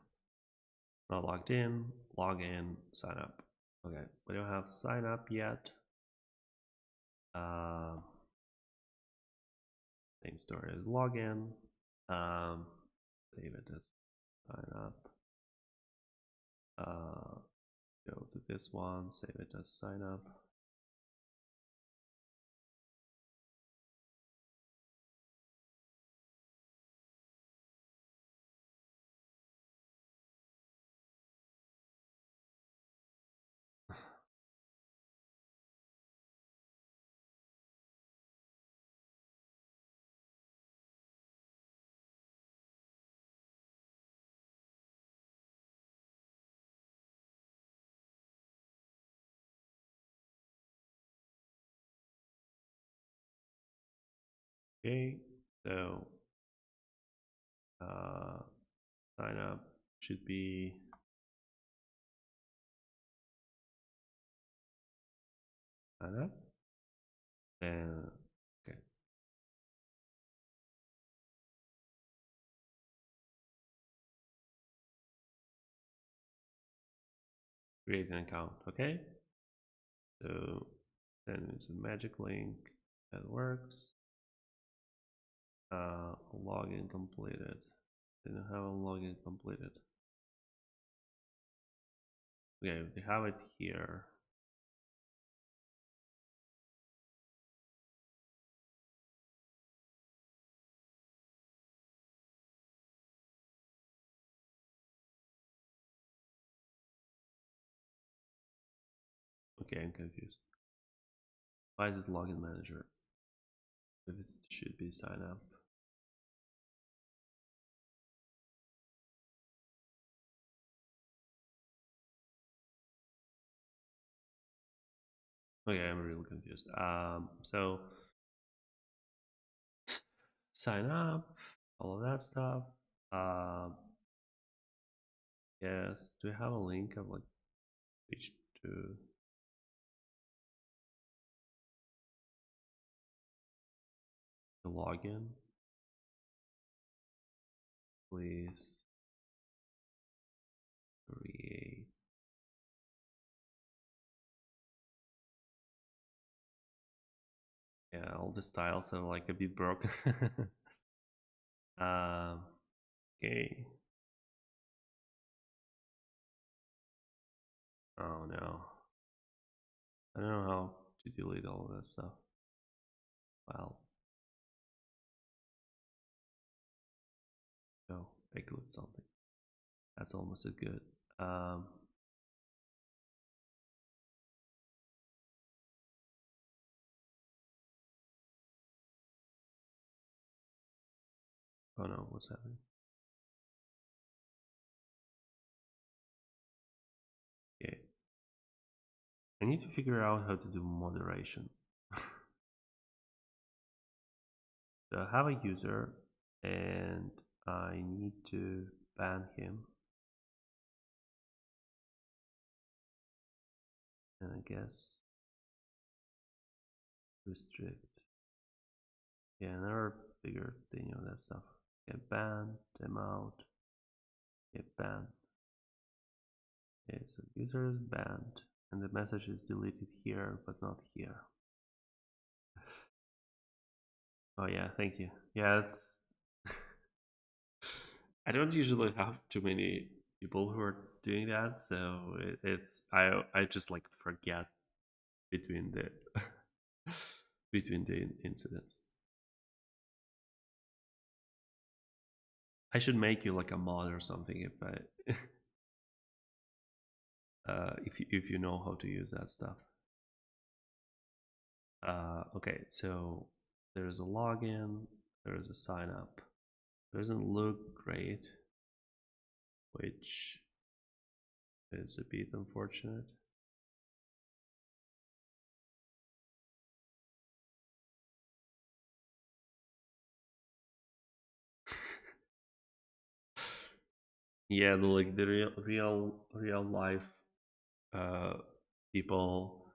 Not logged in, log in, sign up. Okay, we don't have sign up yet. Same story as login. Save it as sign up. Go to this one, save it as sign up. Okay, so sign up should be sign up and okay. Create an account. Okay, so then it's a magic link that works. Login completed. Didn't have a login completed. Okay, we have it here. Okay, I'm confused. Why is it login manager if it should be sign up? Okay, I'm really confused. So sign up, all of that stuff. Yes. Do we have a link of like page 2? The login, please create Yeah, all the styles are like a bit broken. um, okay. Oh no. I don't know how to delete all of that stuff. Well, no, include something. That's almost as good. Um, oh no, what's happening? Okay. I need to figure out how to do moderation. So I have a user and I need to ban him. And I guess restrict. Yeah, another bigger thing on that stuff. Get banned, them out, get banned. Okay, so user is banned and the message is deleted here but not here. Oh yeah, thank you. Yeah, it's I don't usually have too many people who are doing that, so it's I just like forget between the between the incidents. I should make you like a mod or something if I if you know how to use that stuff. Okay, so there's a login, there's a sign up. Doesn't look great, which is a bit unfortunate. Yeah, like the real life uh, people.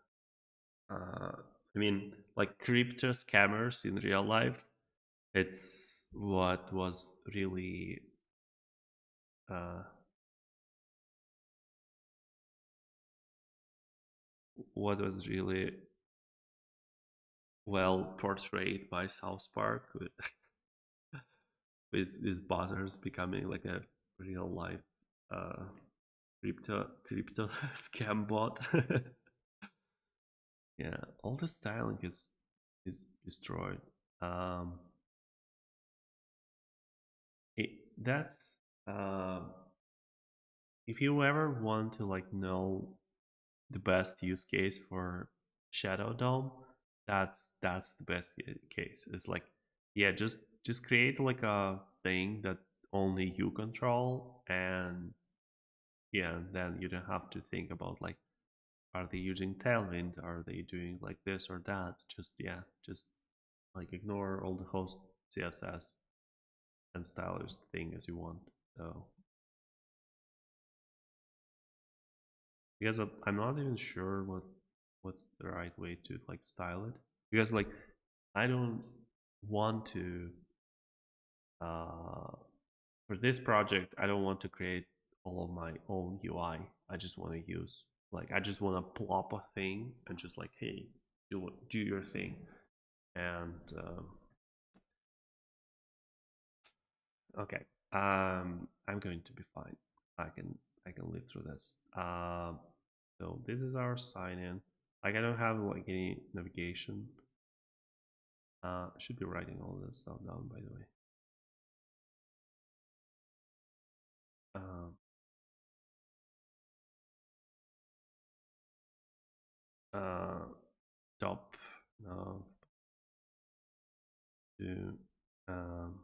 I mean, like crypto scammers in real life. It's what was really uh, what was really well portrayed by South Park with buzzers becoming like a real life uh, crypto scam bot. Yeah, all the styling is destroyed. Um, that's uh, if you ever want to like know the best use case for Shadow Dome, that's the best case. It's like yeah, just create like a thing that only you control, and yeah, then you don't have to think about like are they using Tailwind, are they doing like this or that. Just yeah, just like ignore all the host CSS and style as thing as you want. So because I'm not even sure what's the right way to like style it, because like I don't want to uh for this project I don't want to create all of my own UI. I just want to use like I just want to plop a thing and just like hey do your thing. And okay, I'm going to be fine. I can live through this. So this is our sign in. Like I don't have like any navigation. I should be writing all this stuff down, by the way. Um, uh, top now to um,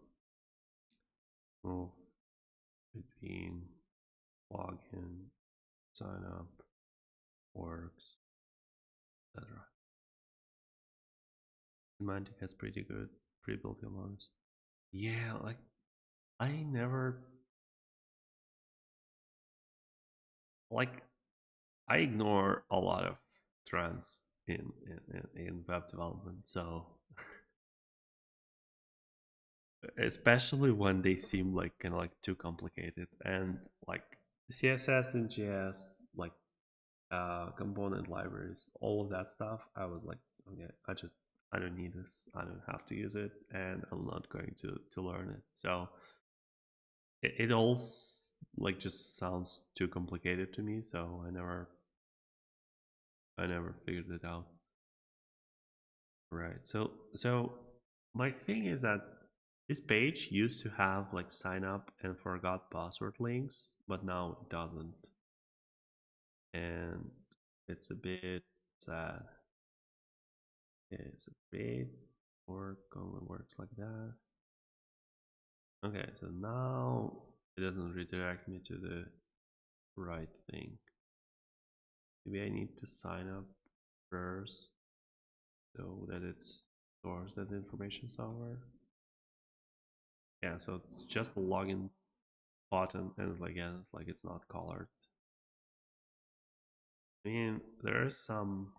move between login, sign up, works, etc. Semantic has pretty good pre-built commands. Yeah, like I never like I ignore a lot of trends in web development. So especially when they seem like kind of like too complicated and like CSS and JS, like component libraries, all of that stuff. I was like, okay, I don't need this. I don't have to use it, and I'm not going to learn it. So it all like just sounds too complicated to me. So I never figured it out. Right. So my thing is that this page used to have like sign up and forgot password links, but now it doesn't. And it's a bit sad. It's a bit only works like that. Okay, so now it doesn't redirect me to the right thing. Maybe I need to sign up first so that it stores that information somewhere. Yeah, so it's just a login button, and again, it's like it's not colored. I mean, there is some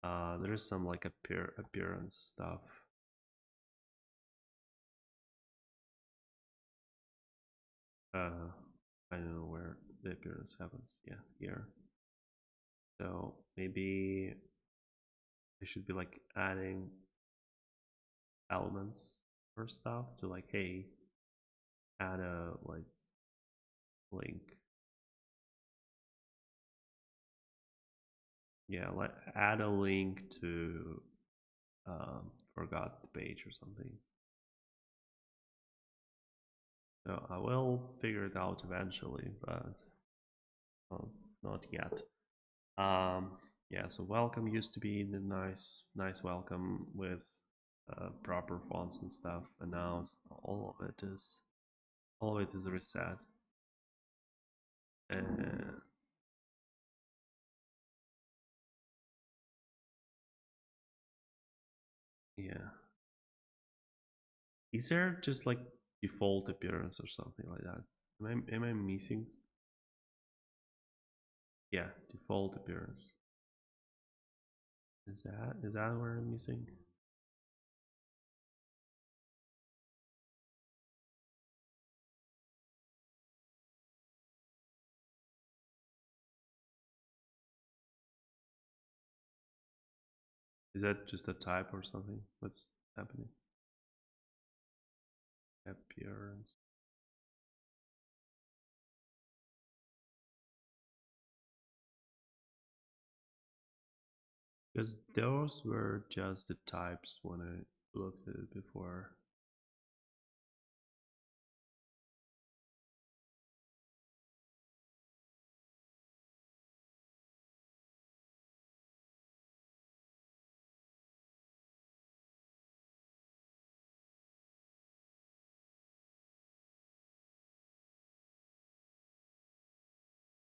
like appearance stuff. I don't know where the appearance happens. Yeah, here. So maybe I should be like adding elements or stuff to like, hey, add a like link. Yeah, like add a link to forgot the page or something. So I will figure it out eventually, but not yet. Um, yeah, so welcome used to be the nice welcome with proper fonts and stuff, and now all of it is reset. And yeah, is there just like default appearance or something like that? Am I missing? Yeah, default appearance. Is that where I'm missing? Is that just a type or something? What's happening? Appearance. Because those were just the types when I looked at it before.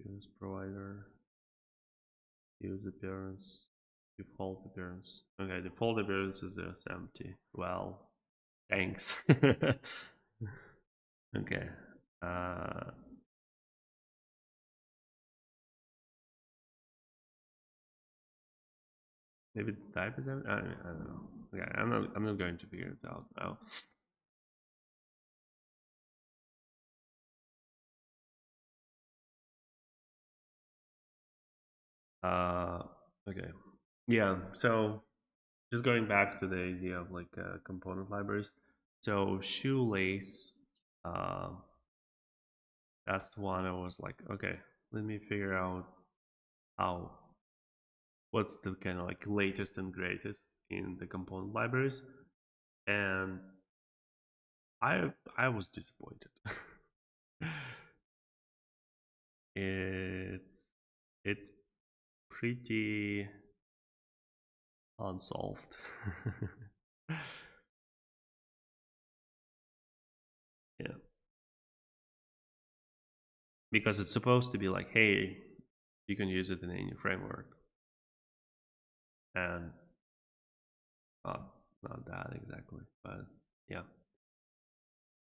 Use provider, use appearance, default appearance. Okay, default appearance is just empty. Well, thanks. Okay. Uh, Maybe the type is empty. I don't know. Okay, I'm not going to figure it out now. Uh, okay. Yeah. So just going back to the idea of like component libraries. So shoelace, uh, that's the one I was like, okay, let me figure out how what's the kind of like latest and greatest in the component libraries, and I was disappointed. It's pretty unsolved. Yeah, because it's supposed to be like, hey, you can use it in any framework, and not that exactly, but yeah.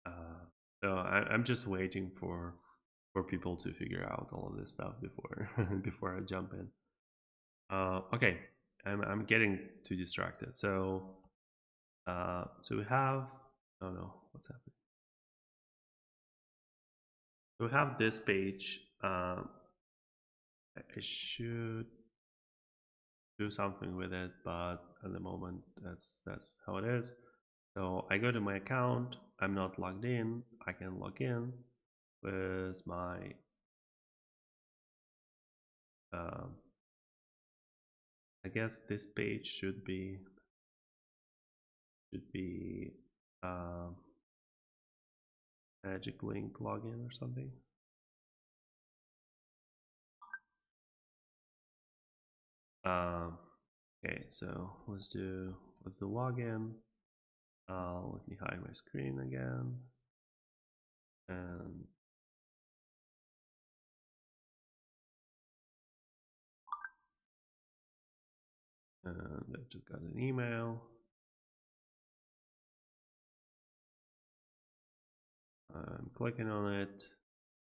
Uh, so I'm just waiting for people to figure out all of this stuff before before I jump in. Okay, I'm getting too distracted. So we have, oh no, what's happening? So we have this page. I should do something with it, but at the moment that's how it is. So I go to my account. I'm not logged in. I can log in with my I guess this page should be magic link login or something. Okay, so let's do login. Let me hide my screen again, and I just got an email. I'm clicking on it.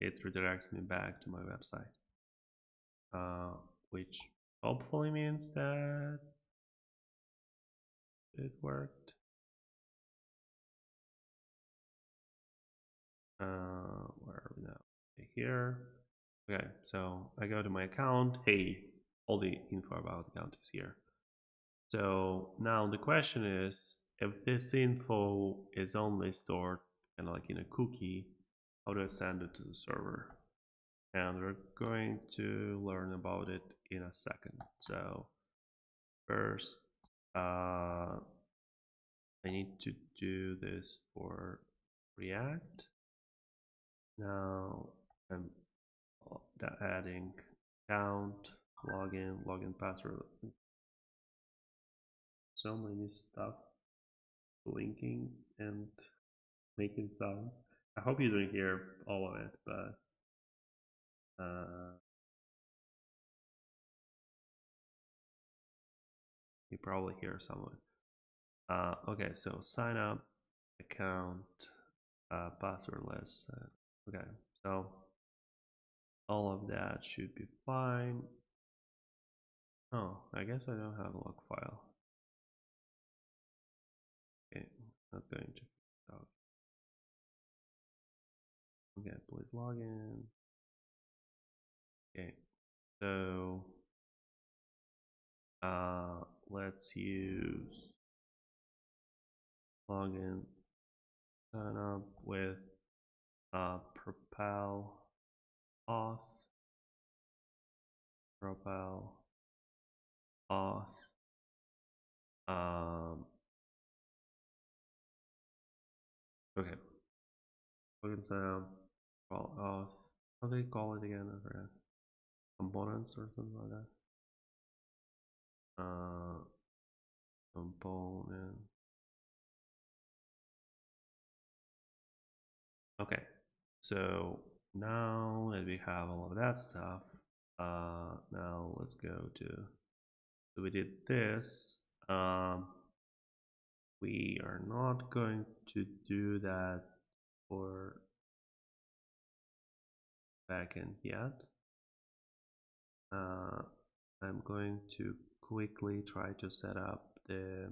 It redirects me back to my website, which hopefully means that it worked. Where are we now? Here. Okay, so I go to my account. Hey, all the info about the account is here. So now the question is, if this info is only stored kind of like in a cookie, how do I send it to the server? And we're going to learn about it in a second. So first, I need to do this for React. Now I'm adding count, login password. So many stuff blinking and making sounds. I hope you don't hear all of it, but you probably hear some of it. Okay, so sign up, account, passwordless. Okay, so all of that should be fine. Oh, I guess I don't have a log file. Okay, not going to out. Okay, please log in. Okay, so let's use login sign up with PropelAuth, PropelAuth. Okay, login sign up, PropelAuth. How do they call it again? I forgot. Components or something like that. Component. Okay, so now that we have all of that stuff, now let's go to, so we did this. We are not going to do that for backend yet. I'm going to quickly try to set up the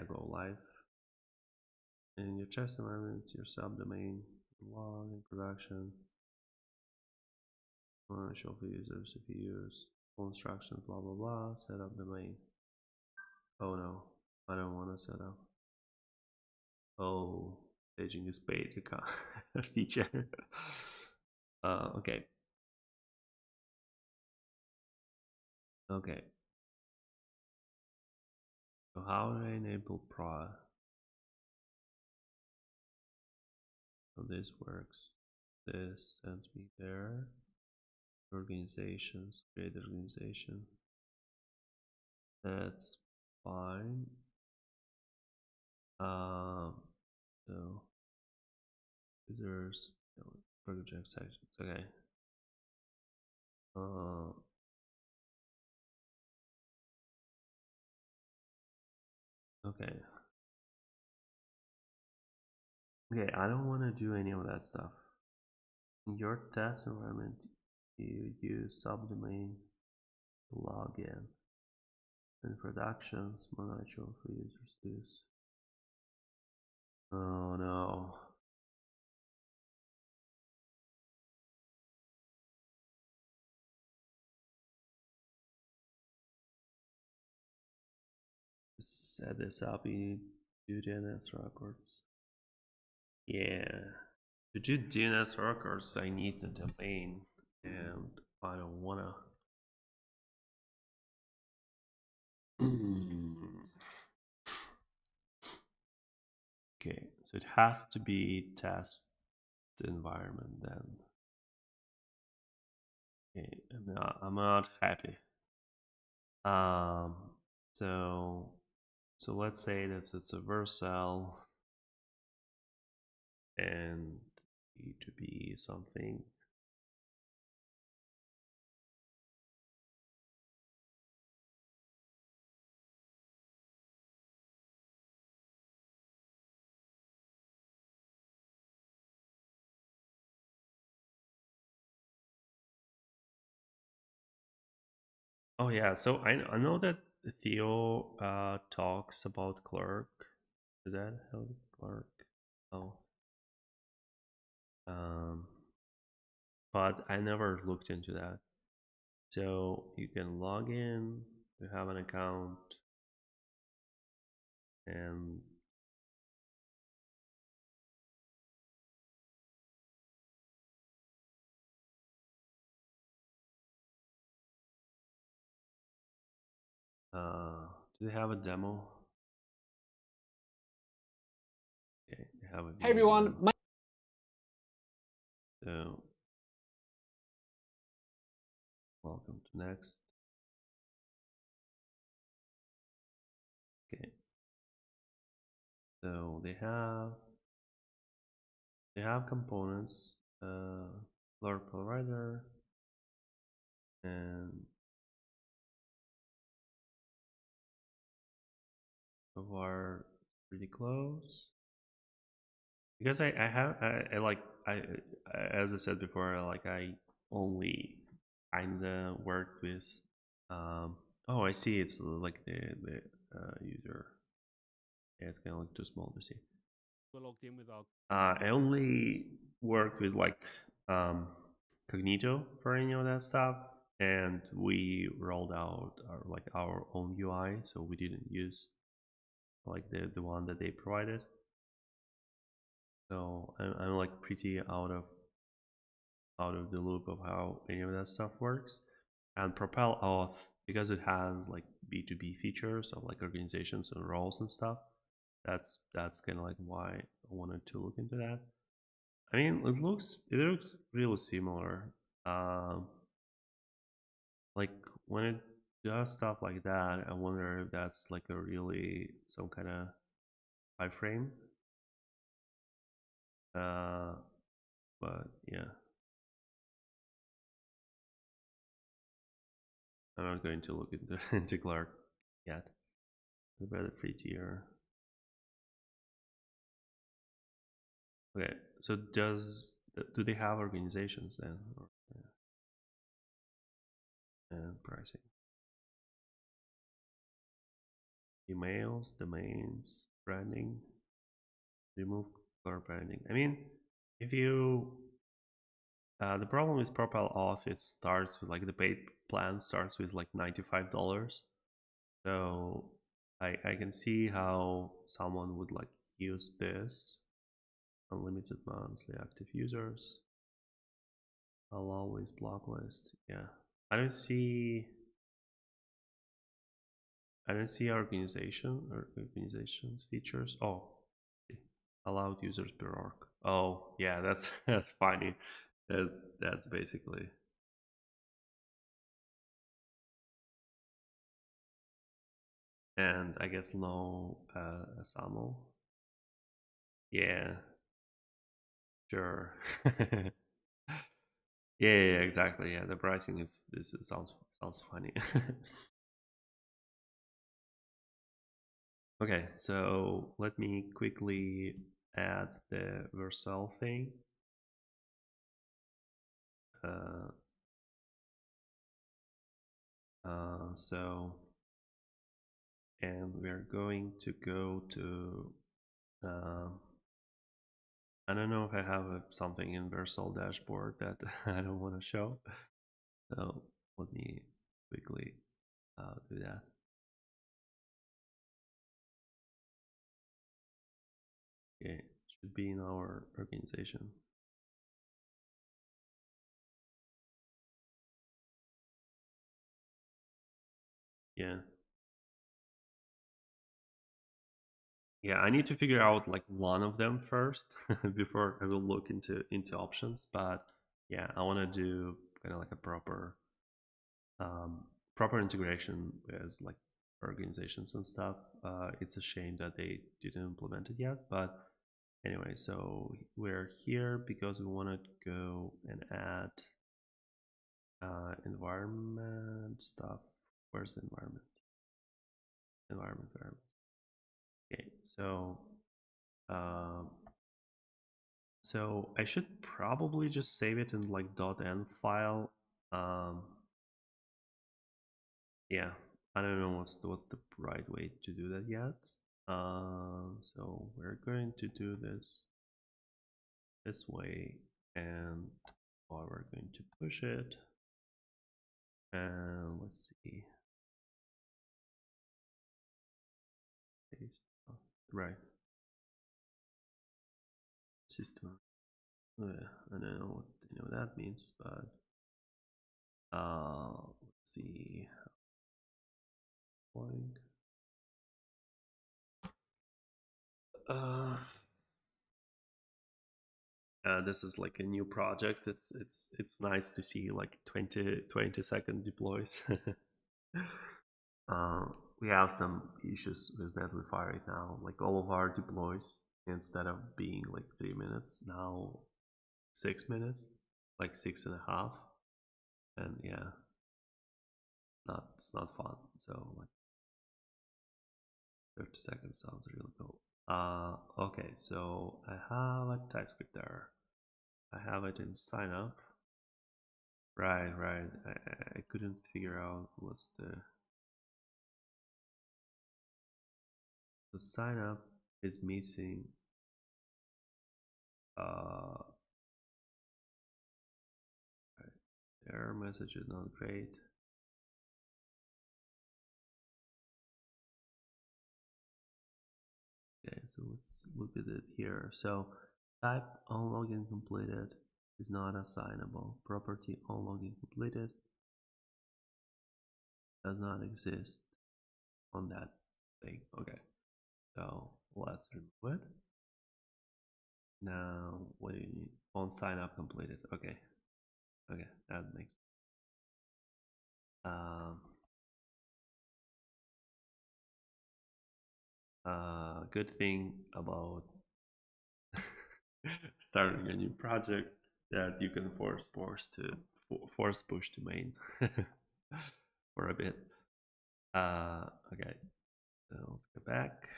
go live in your test environment, your subdomain, log in production. Show for users if you use full instructions, blah blah blah. Set up domain. Oh no, I don't want to set up. Oh, staging is paid feature. Okay. Okay. So how do I enable prod? So this works. This sends me there. Organizations, create organization. That's fine. So users, project sections. Okay. Okay. Okay, I don't want to do any of that stuff. In your test environment, you use subdomain login. In productions, monitoring for users use. Oh no. set this up, you do DNS records. Yeah. To do DNS records, I need the domain, and I don't wanna. Okay, so it has to be test environment then. Okay, I'm not happy. Um, so let's say that it's a Vercel and B2B something. Oh yeah, so I know that Theo talks about Clerk. Is that how Clerk? Oh, um, but I never looked into that. So you can log in, you have an account, and do they have a demo? Okay, they have a Hey video everyone, demo. So welcome to next. Okay, so they have components, Lord Provider, and so far pretty close. Because I like I as I said before, I only kinda worked with oh, I see, it's like the user. Yeah, it's kind of like too small to see. we're logged in with our I only worked with like um, Cognito for any of that stuff, and we rolled out our own UI, so we didn't use like the one that they provided. So I'm like pretty out of the loop of how any of that stuff works. And PropelAuth, because it has like B2B features of like organizations and roles and stuff, that's kind of like why I wanted to look into that. I mean, it looks really similar. Um, like when it does stuff like that, I wonder if that's like a really some kind of iframe. Uh, but yeah, I'm not going to look into into Clark yet. About the free tier. Okay, so do they have organizations then? Or, and pricing, emails, domains, branding, remove core branding. I mean, if you the problem with PropelAuth, it starts with like the paid plan starts with like $95. So I can see how someone would like use this. Unlimited monthly active users, allow with block list. Yeah, I don't see organization or organizations features. Oh, allowed users per org. Oh, yeah, that's that's funny. That's basically. And I guess no SAML. Yeah, sure. Yeah, exactly. Yeah, the pricing is this sounds funny. Okay, so let me quickly add the Vercel thing. Uh, so, and we're going to go to, I don't know if I have something in Vercel dashboard that I don't want to show. So let me quickly do that. Okay, it should be in our organization. Yeah. Yeah, I need to figure out like one of them first before I will look into options. But yeah, I want to do kind of like a proper integration with like organizations and stuff. It's a shame that they didn't implement it yet, but anyway, so we're here because we want to go and add environment stuff. Where's the environment? Environment variables. Okay, um, so I should probably just save it in like .env file. Um, yeah, I don't know what's the right way to do that yet. So we're going to do this way, and we're going to push it. And let's see. Right. System. Oh, yeah, I don't know what that means, but let's see. Point. Uh, this is like a new project. It's nice to see like 20-second deploys. uh, we have some issues with Netlify right now. Like all of our deploys, instead of being like 3 minutes, now 6 minutes, like 6.5. And yeah, it's not fun. So like 30 seconds sounds really cool. Okay, so I have a TypeScript error. I have it in sign up. Right. I couldn't figure out what's the sign up is missing. Right. Error message is not great. Okay, so let's look at it here. So type on login completed is not assignable. Property on login completed does not exist on that thing. Okay, so let's remove it. Now what do you need? On sign up completed. Okay, that makes um, good thing about starting a new project that you can force push to main for a bit. Okay, so let's go back.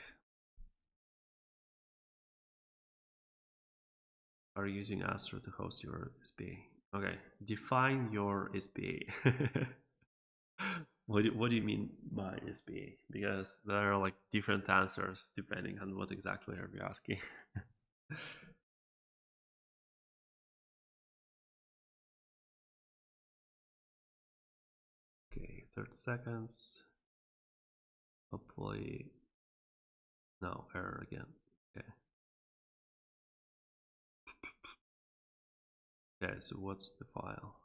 Are you using Astro to host your SPA? Okay, define your SPA. What do you mean by SPA? Because there are like different answers depending on what exactly are we asking. Okay, 30 seconds. Hopefully, no error again. Okay. Okay, so what's the file?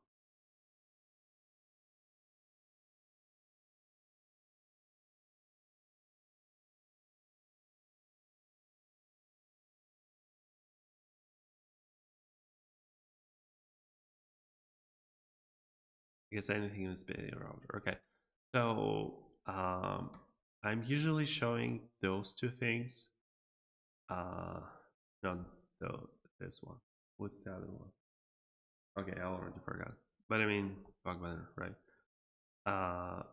I guess anything in the SPA router. Okay, so I'm usually showing those two things. Not this one. What's the other one? Okay, I already forgot. But I mean, Fogbender, right?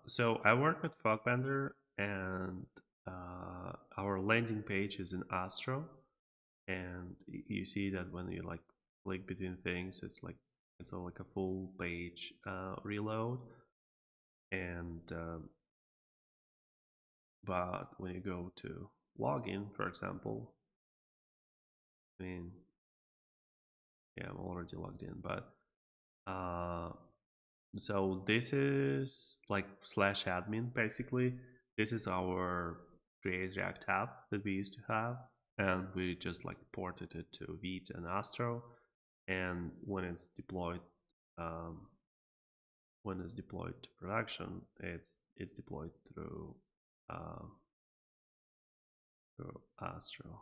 So I work with Fogbender, and our landing page is in Astro, and you see that when you like click between things, it's like a full page reload, and but when you go to login, for example, I mean, yeah, I'm already logged in, but so this is like /admin basically. This is our create React tab that we used to have. and we just like ported it to Vite and Astro. And when it's deployed to production, it's deployed through Astro.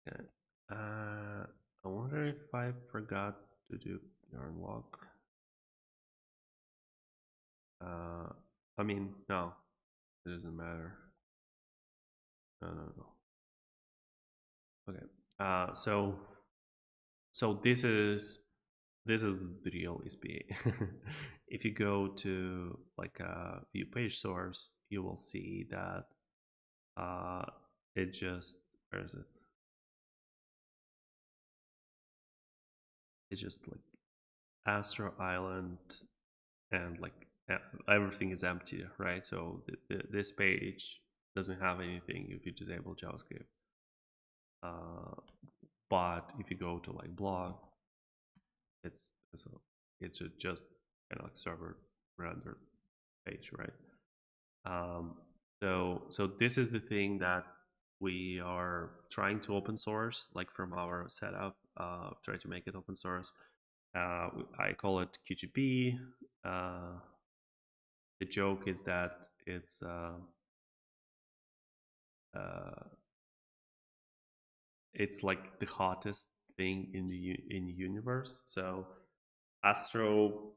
Okay. I wonder if I forgot to do yarn lock. I mean, no, it doesn't matter. No. Okay. So this is the real SPA. If you go to like a view page source, you will see that it just, where is it? It's just like Astro Island, and like everything is empty, right? So this page doesn't have anything if you disable JavaScript. But if you go to like blog, it's just kind of like server rendered page, right? So this is the thing that we are trying to open source, like from our setup, try to make it open source. I call it QGP. The joke is that it's like the hottest thing in the universe. So Astro,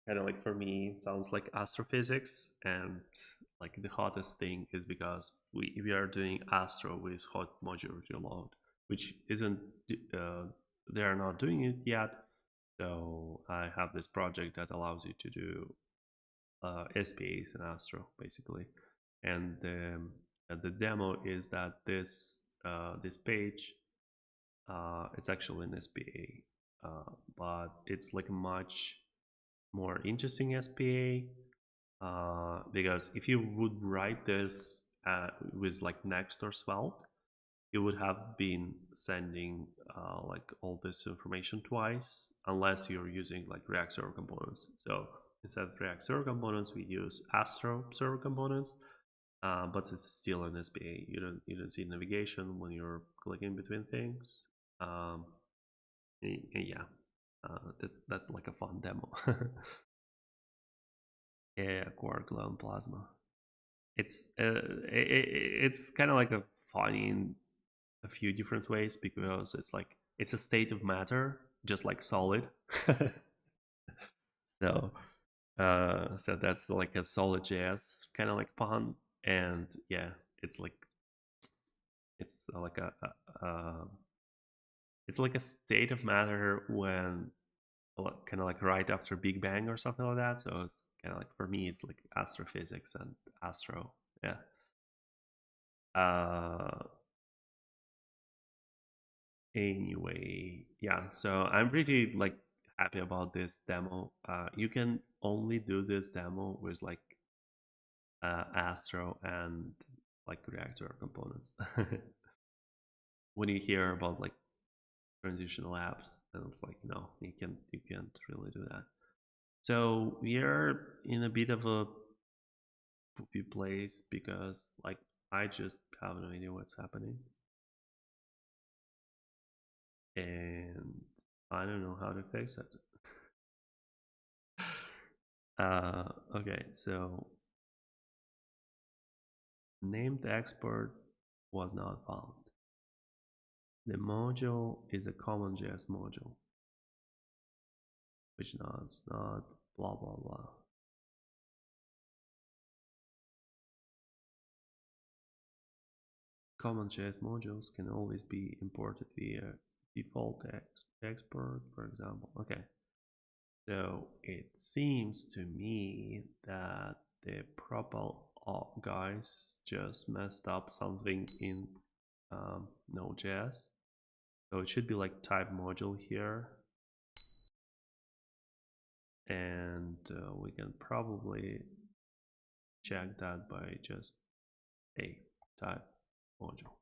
kind of like for me, sounds like astrophysics, and like the hottest thing is because we are doing Astro with hot modular reload, which isn't they are not doing it yet. So I have this project that allows you to do SPAs in Astro basically, and the demo is that this page, it's actually an SPA, but it's like a much more interesting SPA, because if you would write this with like next or svelte, you would have been sending like all this information twice, unless you're using like React Server components. So instead of React Server components, we use Astro Server components, but it's still an SPA. You don't see navigation when you're clicking between things. Yeah, that's like a fun demo. Yeah, Quark, Glow, and Plasma. It's kind of like a funny in a few different ways, because it's like it's a state of matter, just like solid. So so that's like a solid JS kind of like fun, and yeah, it's like it's like it's like a state of matter when kind of like right after Big Bang or something like that. So it's kind of like, for me, it's like astrophysics and astro. Yeah. Anyway, yeah. So I'm pretty like happy about this demo. You can only do this demo with like Astro and like Reactor components. When you hear about like transitional apps, and it's like, no, you can't really do that. So we are in a bit of a poopy place, because like I just have no idea what's happening, and I don't know how to fix it. Okay, so named export was not found. The module is a common JS module, which does not blah blah blah. Common JS modules can always be imported via default export, for example. Okay, so it seems to me that the PropelAuth guys just messed up something in Node.js. So it should be like type module here, and we can probably check that by just a type module.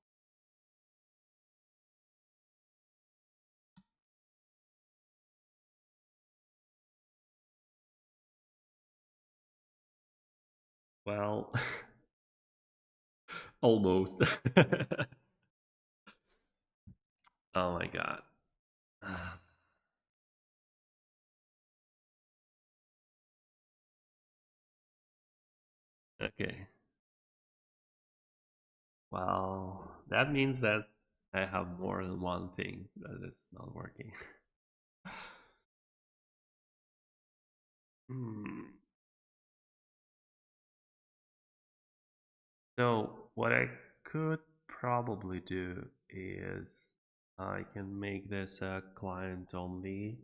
Well, Almost. Oh my god. Okay. Well, that means that I have more than one thing that is not working. Hmm. So what I could probably do is I can make this a client-only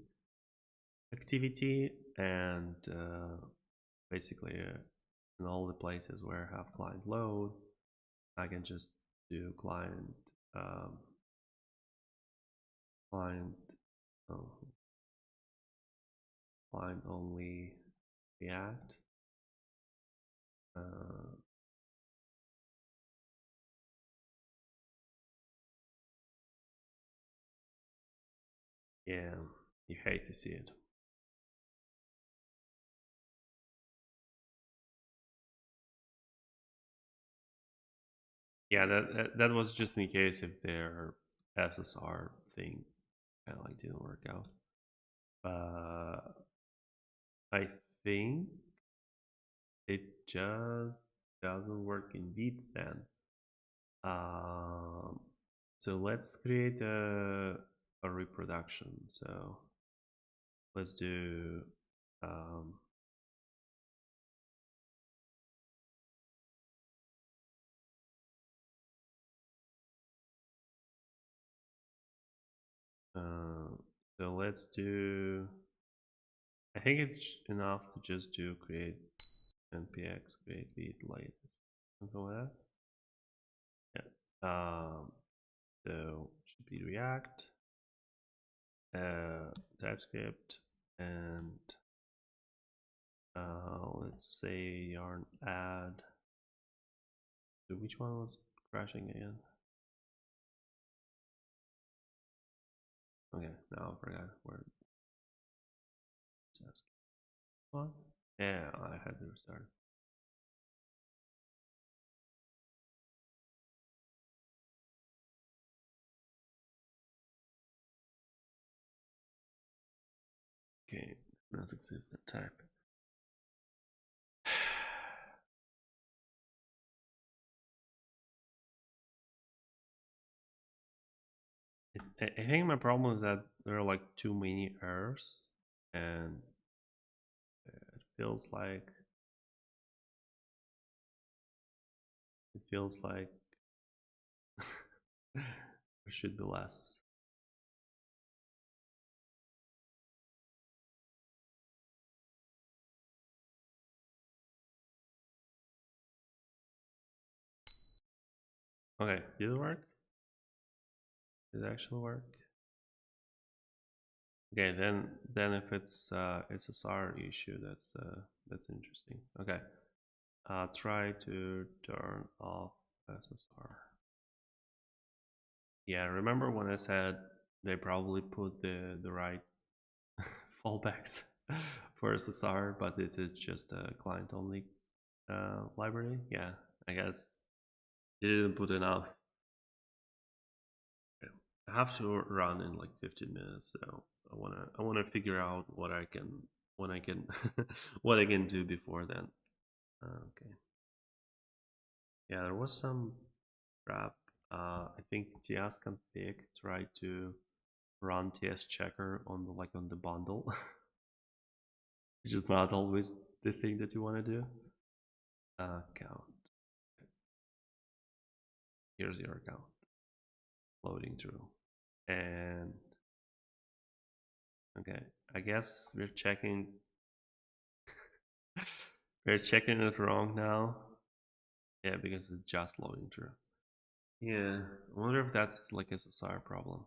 activity, and basically in all the places where I have client load, I can just do um, client oh, client only React. Uh, yeah, you hate to see it. Yeah, that was just in case if their SSR thing kind of like didn't work out. I think it just doesn't work indeed then. Um, so let's create a reproduction. So let's do um, uh, so let's do. I think it's enough to just do create npx create lead latest. Something like that. Yeah. So it should be React, TypeScript, and let's say yarn add. So which one was crashing again? Okay, now I forgot where. Just one. Yeah, I had to restart. Okay, does exist at type. I think my problem is that there are like too many errors, and it feels like there should be less. Okay, did it work? Did it actually work? Okay, then if it's a SAR issue, that's interesting. Okay, try to turn off SSR. Yeah, remember when I said they probably put the right fallbacks for SSR, but it is just a client only library? Yeah, I guess they didn't put enough. Okay. I have to run in like 15 minutes, so I wanna figure out what I can what I can do before then. Okay. Yeah, there was some crap. I think ts config tried to run ts checker on the bundle, which is not always the thing that you want to do. Account. Here's your account loading through, and okay, I guess we're checking it wrong now. Yeah, because it's just loading through. Yeah, I wonder if that's like a SSR problem.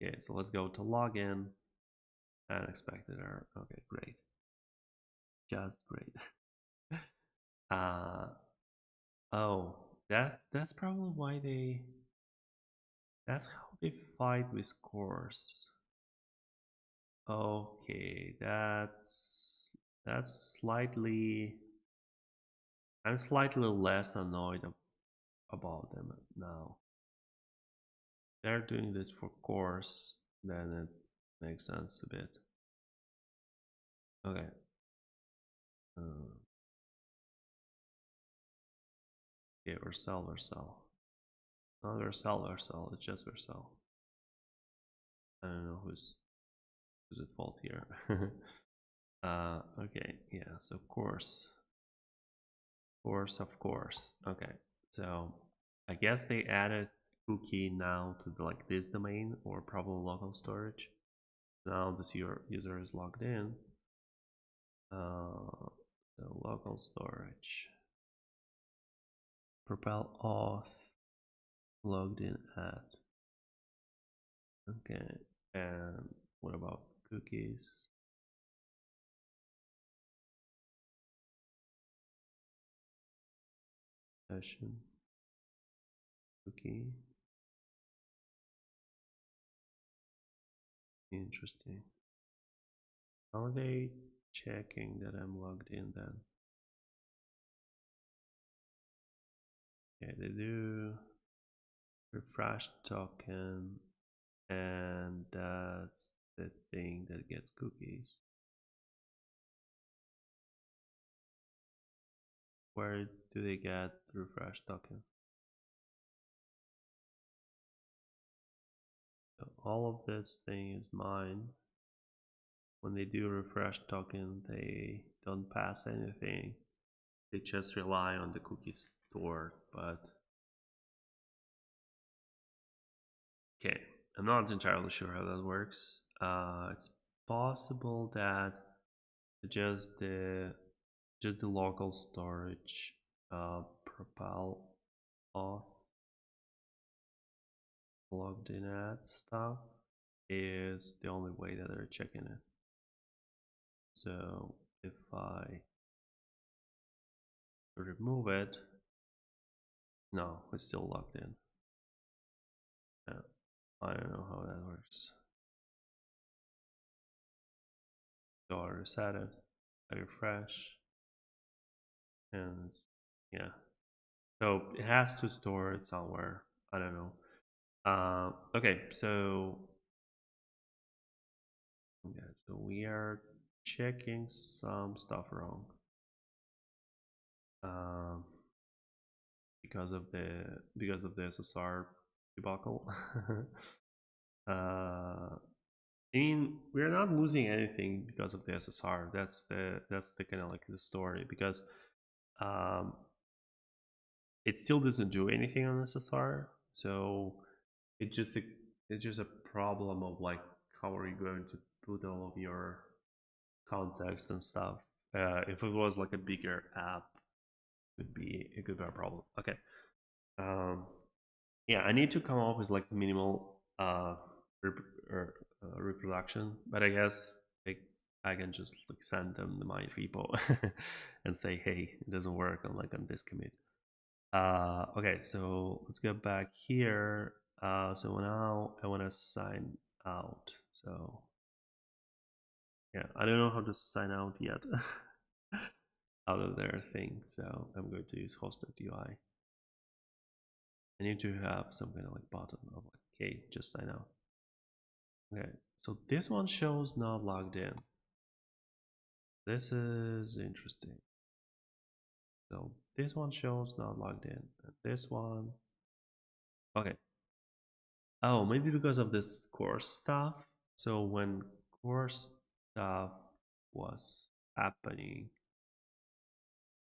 Okay, so let's go to login. Unexpected error. Okay, great. Just great. uh oh, that's probably why that's how they fight with scores. Okay, that's slightly I'm slightly less annoyed about them now. They're doing this for course, then it makes sense a bit. Okay. Okay, Vercel. Not Vercel, it's just Vercel. I don't know who's at fault here. Okay, yeah, so course, of course. Okay, so I guess they added cookie now to the, like this domain or probably local storage. Now this user is logged in. So local storage, PropelAuth, logged in at. Okay, and what about cookies? Session cookie. Interesting. How are they checking that I'm logged in then? Okay, they do refresh token, and that's the thing that gets cookies. Where do they get the refresh token? So all of this thing is mine. When they do refresh token, they don't pass anything. They just rely on the cookies stored, but okay, I'm not entirely sure how that works. It's possible that just the local storage, PropelAuth logged in at stuff is the only way that they're checking it. So if I remove it, no, it's still logged in. Yeah, I don't know how that works. So I reset it, I refresh, and yeah. So it has to store it somewhere. I don't know. Okay, so yeah, so we are checking some stuff wrong. Because of the SSR debacle. I mean, we're not losing anything because of the SSR. That's the kind of like the story, because it still doesn't do anything on SSR. So it's just a problem of like how are you going to put all of your context and stuff. If it was like a bigger app, it could be a problem. Okay. Yeah, I need to come up with like minimal reproduction, but I guess like I can just like send them my repo and say, hey, it doesn't work on this commit. Okay, so let's go back here. So now I want to sign out. So yeah, I don't know how to sign out yet out of their thing. So I'm going to use hosted.ui. I need to have some kind of like button of like, okay, just sign out. Okay, so this one shows not logged in. This is interesting. So this one shows not logged in. And this one, okay. Oh, maybe because of this course stuff. So when course stuff was happening,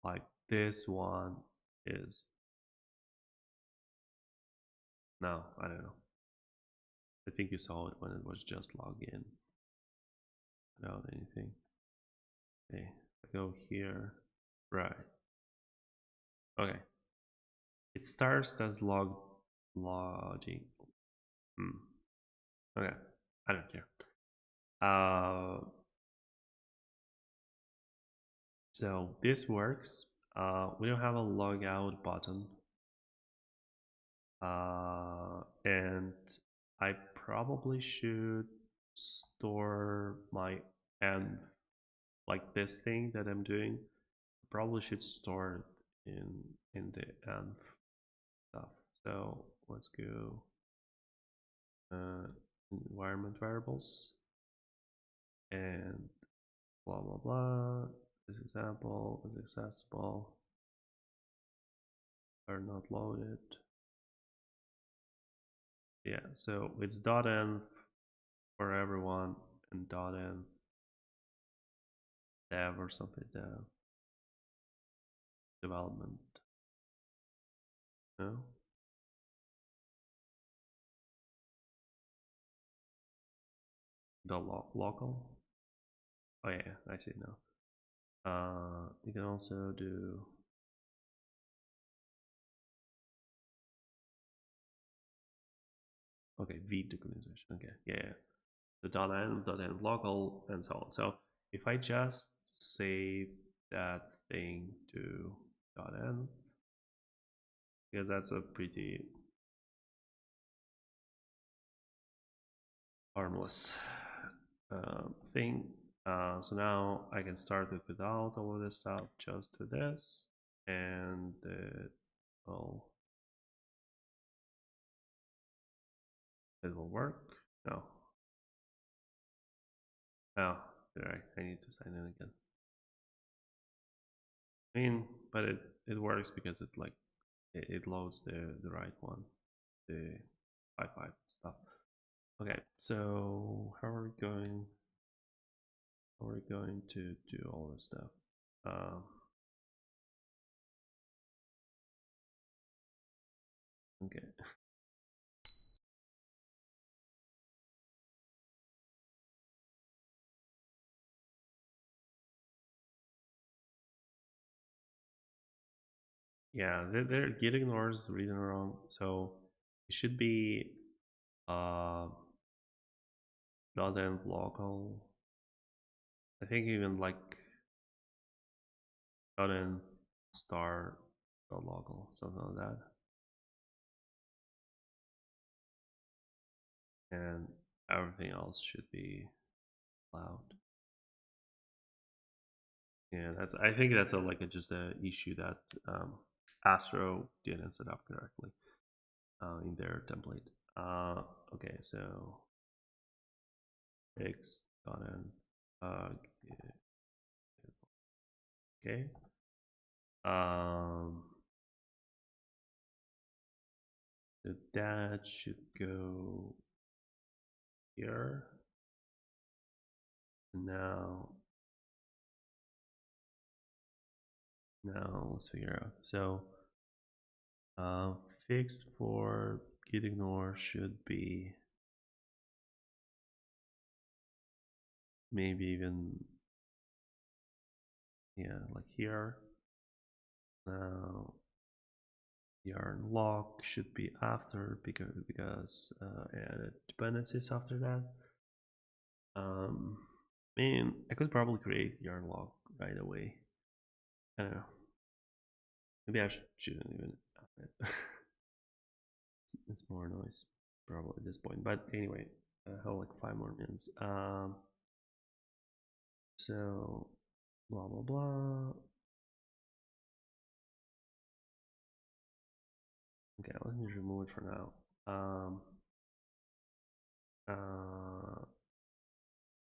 like this one is, no, I don't know. I think you saw it when it was just logged in without anything. Okay, I go here, right. Okay, it starts as logging. Okay, I don't care. So this works. We don't have a logout button, and I probably should store my env, like this thing that I'm doing. I probably should store it in the env stuff. So let's go environment variables and blah blah blah. This example is accessible or not loaded. Yeah, so it's .env for everyone and .env dev or something development. No. The local. Oh yeah, I see now. You can also do okay v documentation. Okay, yeah. The .env local and so on. So if I just save that thing to .env, because that's a pretty harmless thing. So now I can start it without all of this stuff, just to this, and it will work. No. Oh, right. I need to sign in again. I mean, but it works because it's like it loads the right one, the 5.5 stuff. Okay, so how are we going to do all this stuff? Okay. Yeah, they're git ignores reading wrong, so it should be .env local. I think even like .env star local, something like that. And everything else should be allowed. Yeah, I think that's just a issue that Astro didn't set up correctly in their template. Okay, so x.env okay. So that should go here. Now let's figure out. So fix for git ignore should be maybe even like here. Now yarn lock should be after because I added dependencies after that. I mean, I could probably create yarn lock right away. I don't know. Maybe I shouldn't even add it. It's more noise probably at this point. But anyway, I have like 5 more minutes. So blah blah blah. Okay, let me remove it for now.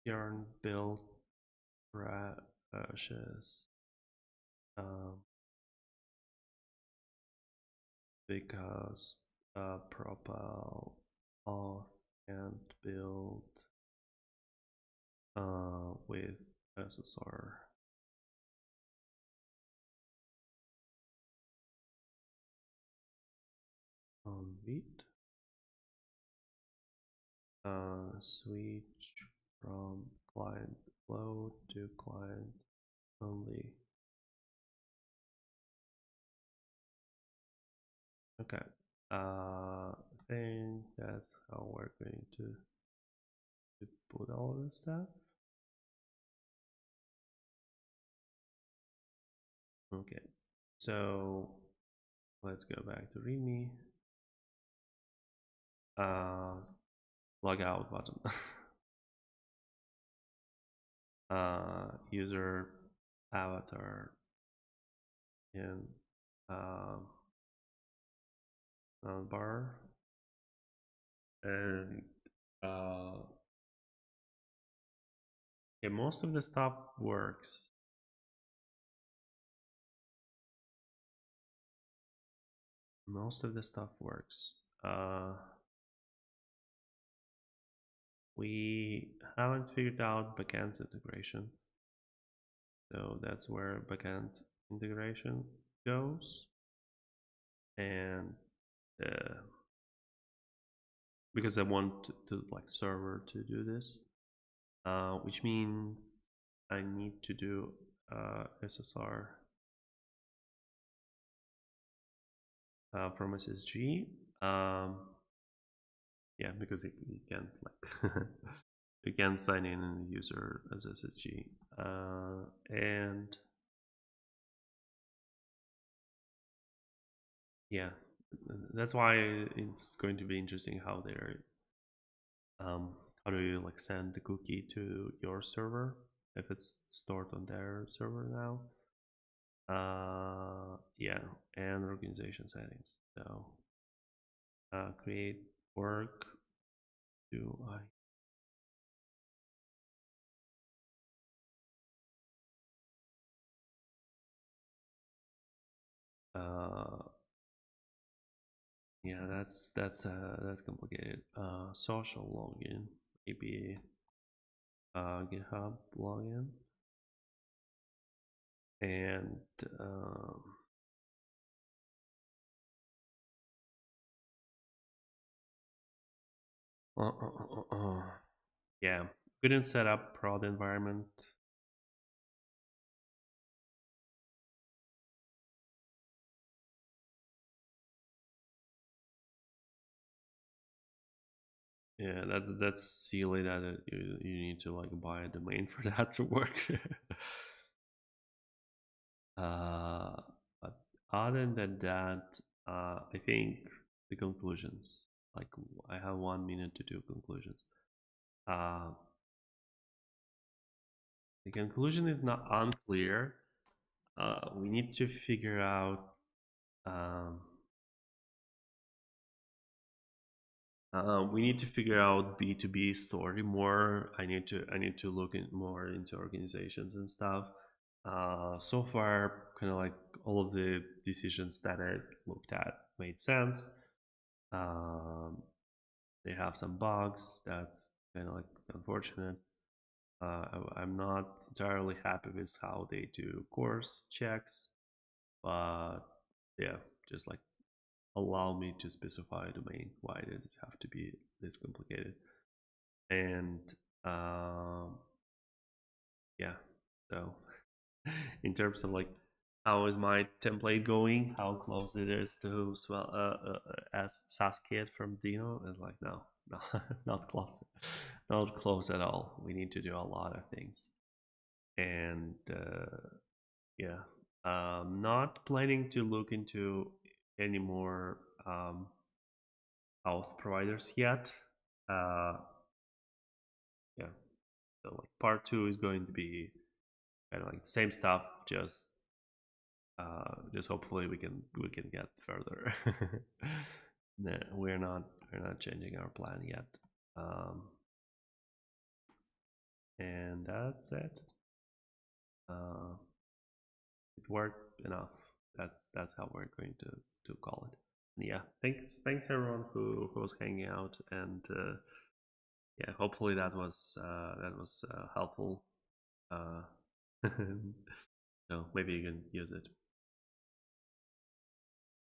Yarn build brushes because PropelAuth and build with SSR. On Vite. Switch from client flow to client only. Okay. I think that's how we're going to put all this stuff. Okay. So let's go back to README. Log out button. User avatar and bar, and yeah, most of the stuff works. Most of the stuff works. We haven't figured out backend integration, so that's where backend integration goes. And because I want to like server to do this, which means I need to do SSR from SSG. Yeah, because you can't like you can sign in a user as SSG, and yeah, that's why it's going to be interesting how they're how do you like send the cookie to your server if it's stored on their server now. Yeah, and organization settings. So create work. Do I? Yeah, that's complicated. Social login, maybe GitHub login, and yeah, couldn't set up prod environment. Yeah, that's silly that you need to like buy a domain for that to work. But other than that, I think the conclusions. Like I have 1 minute to do conclusions. Uh, the conclusion is not unclear. We need to figure out. We need to figure out B2B story more. I need to look more into organizations and stuff. So far, kind of like all of the decisions that I looked at made sense. Um, they have some bugs. That's kind of like unfortunate. I'm not entirely happy with how they do course checks, but yeah, just like allow me to specify a domain. Why does it have to be this complicated? And yeah, so in terms of like how is my template going, how close it is to as Saskit from Dino, and like no, not close, not close at all. We need to do a lot of things, and yeah, not planning to look into any more auth providers yet. Yeah, so like part two is going to be kind of like the same stuff, just hopefully we can get further. No, we're not changing our plan yet, and that's it. It worked enough. That's how we're going to call it. Yeah, thanks everyone who was hanging out, and yeah, hopefully that was helpful. So maybe you can use it.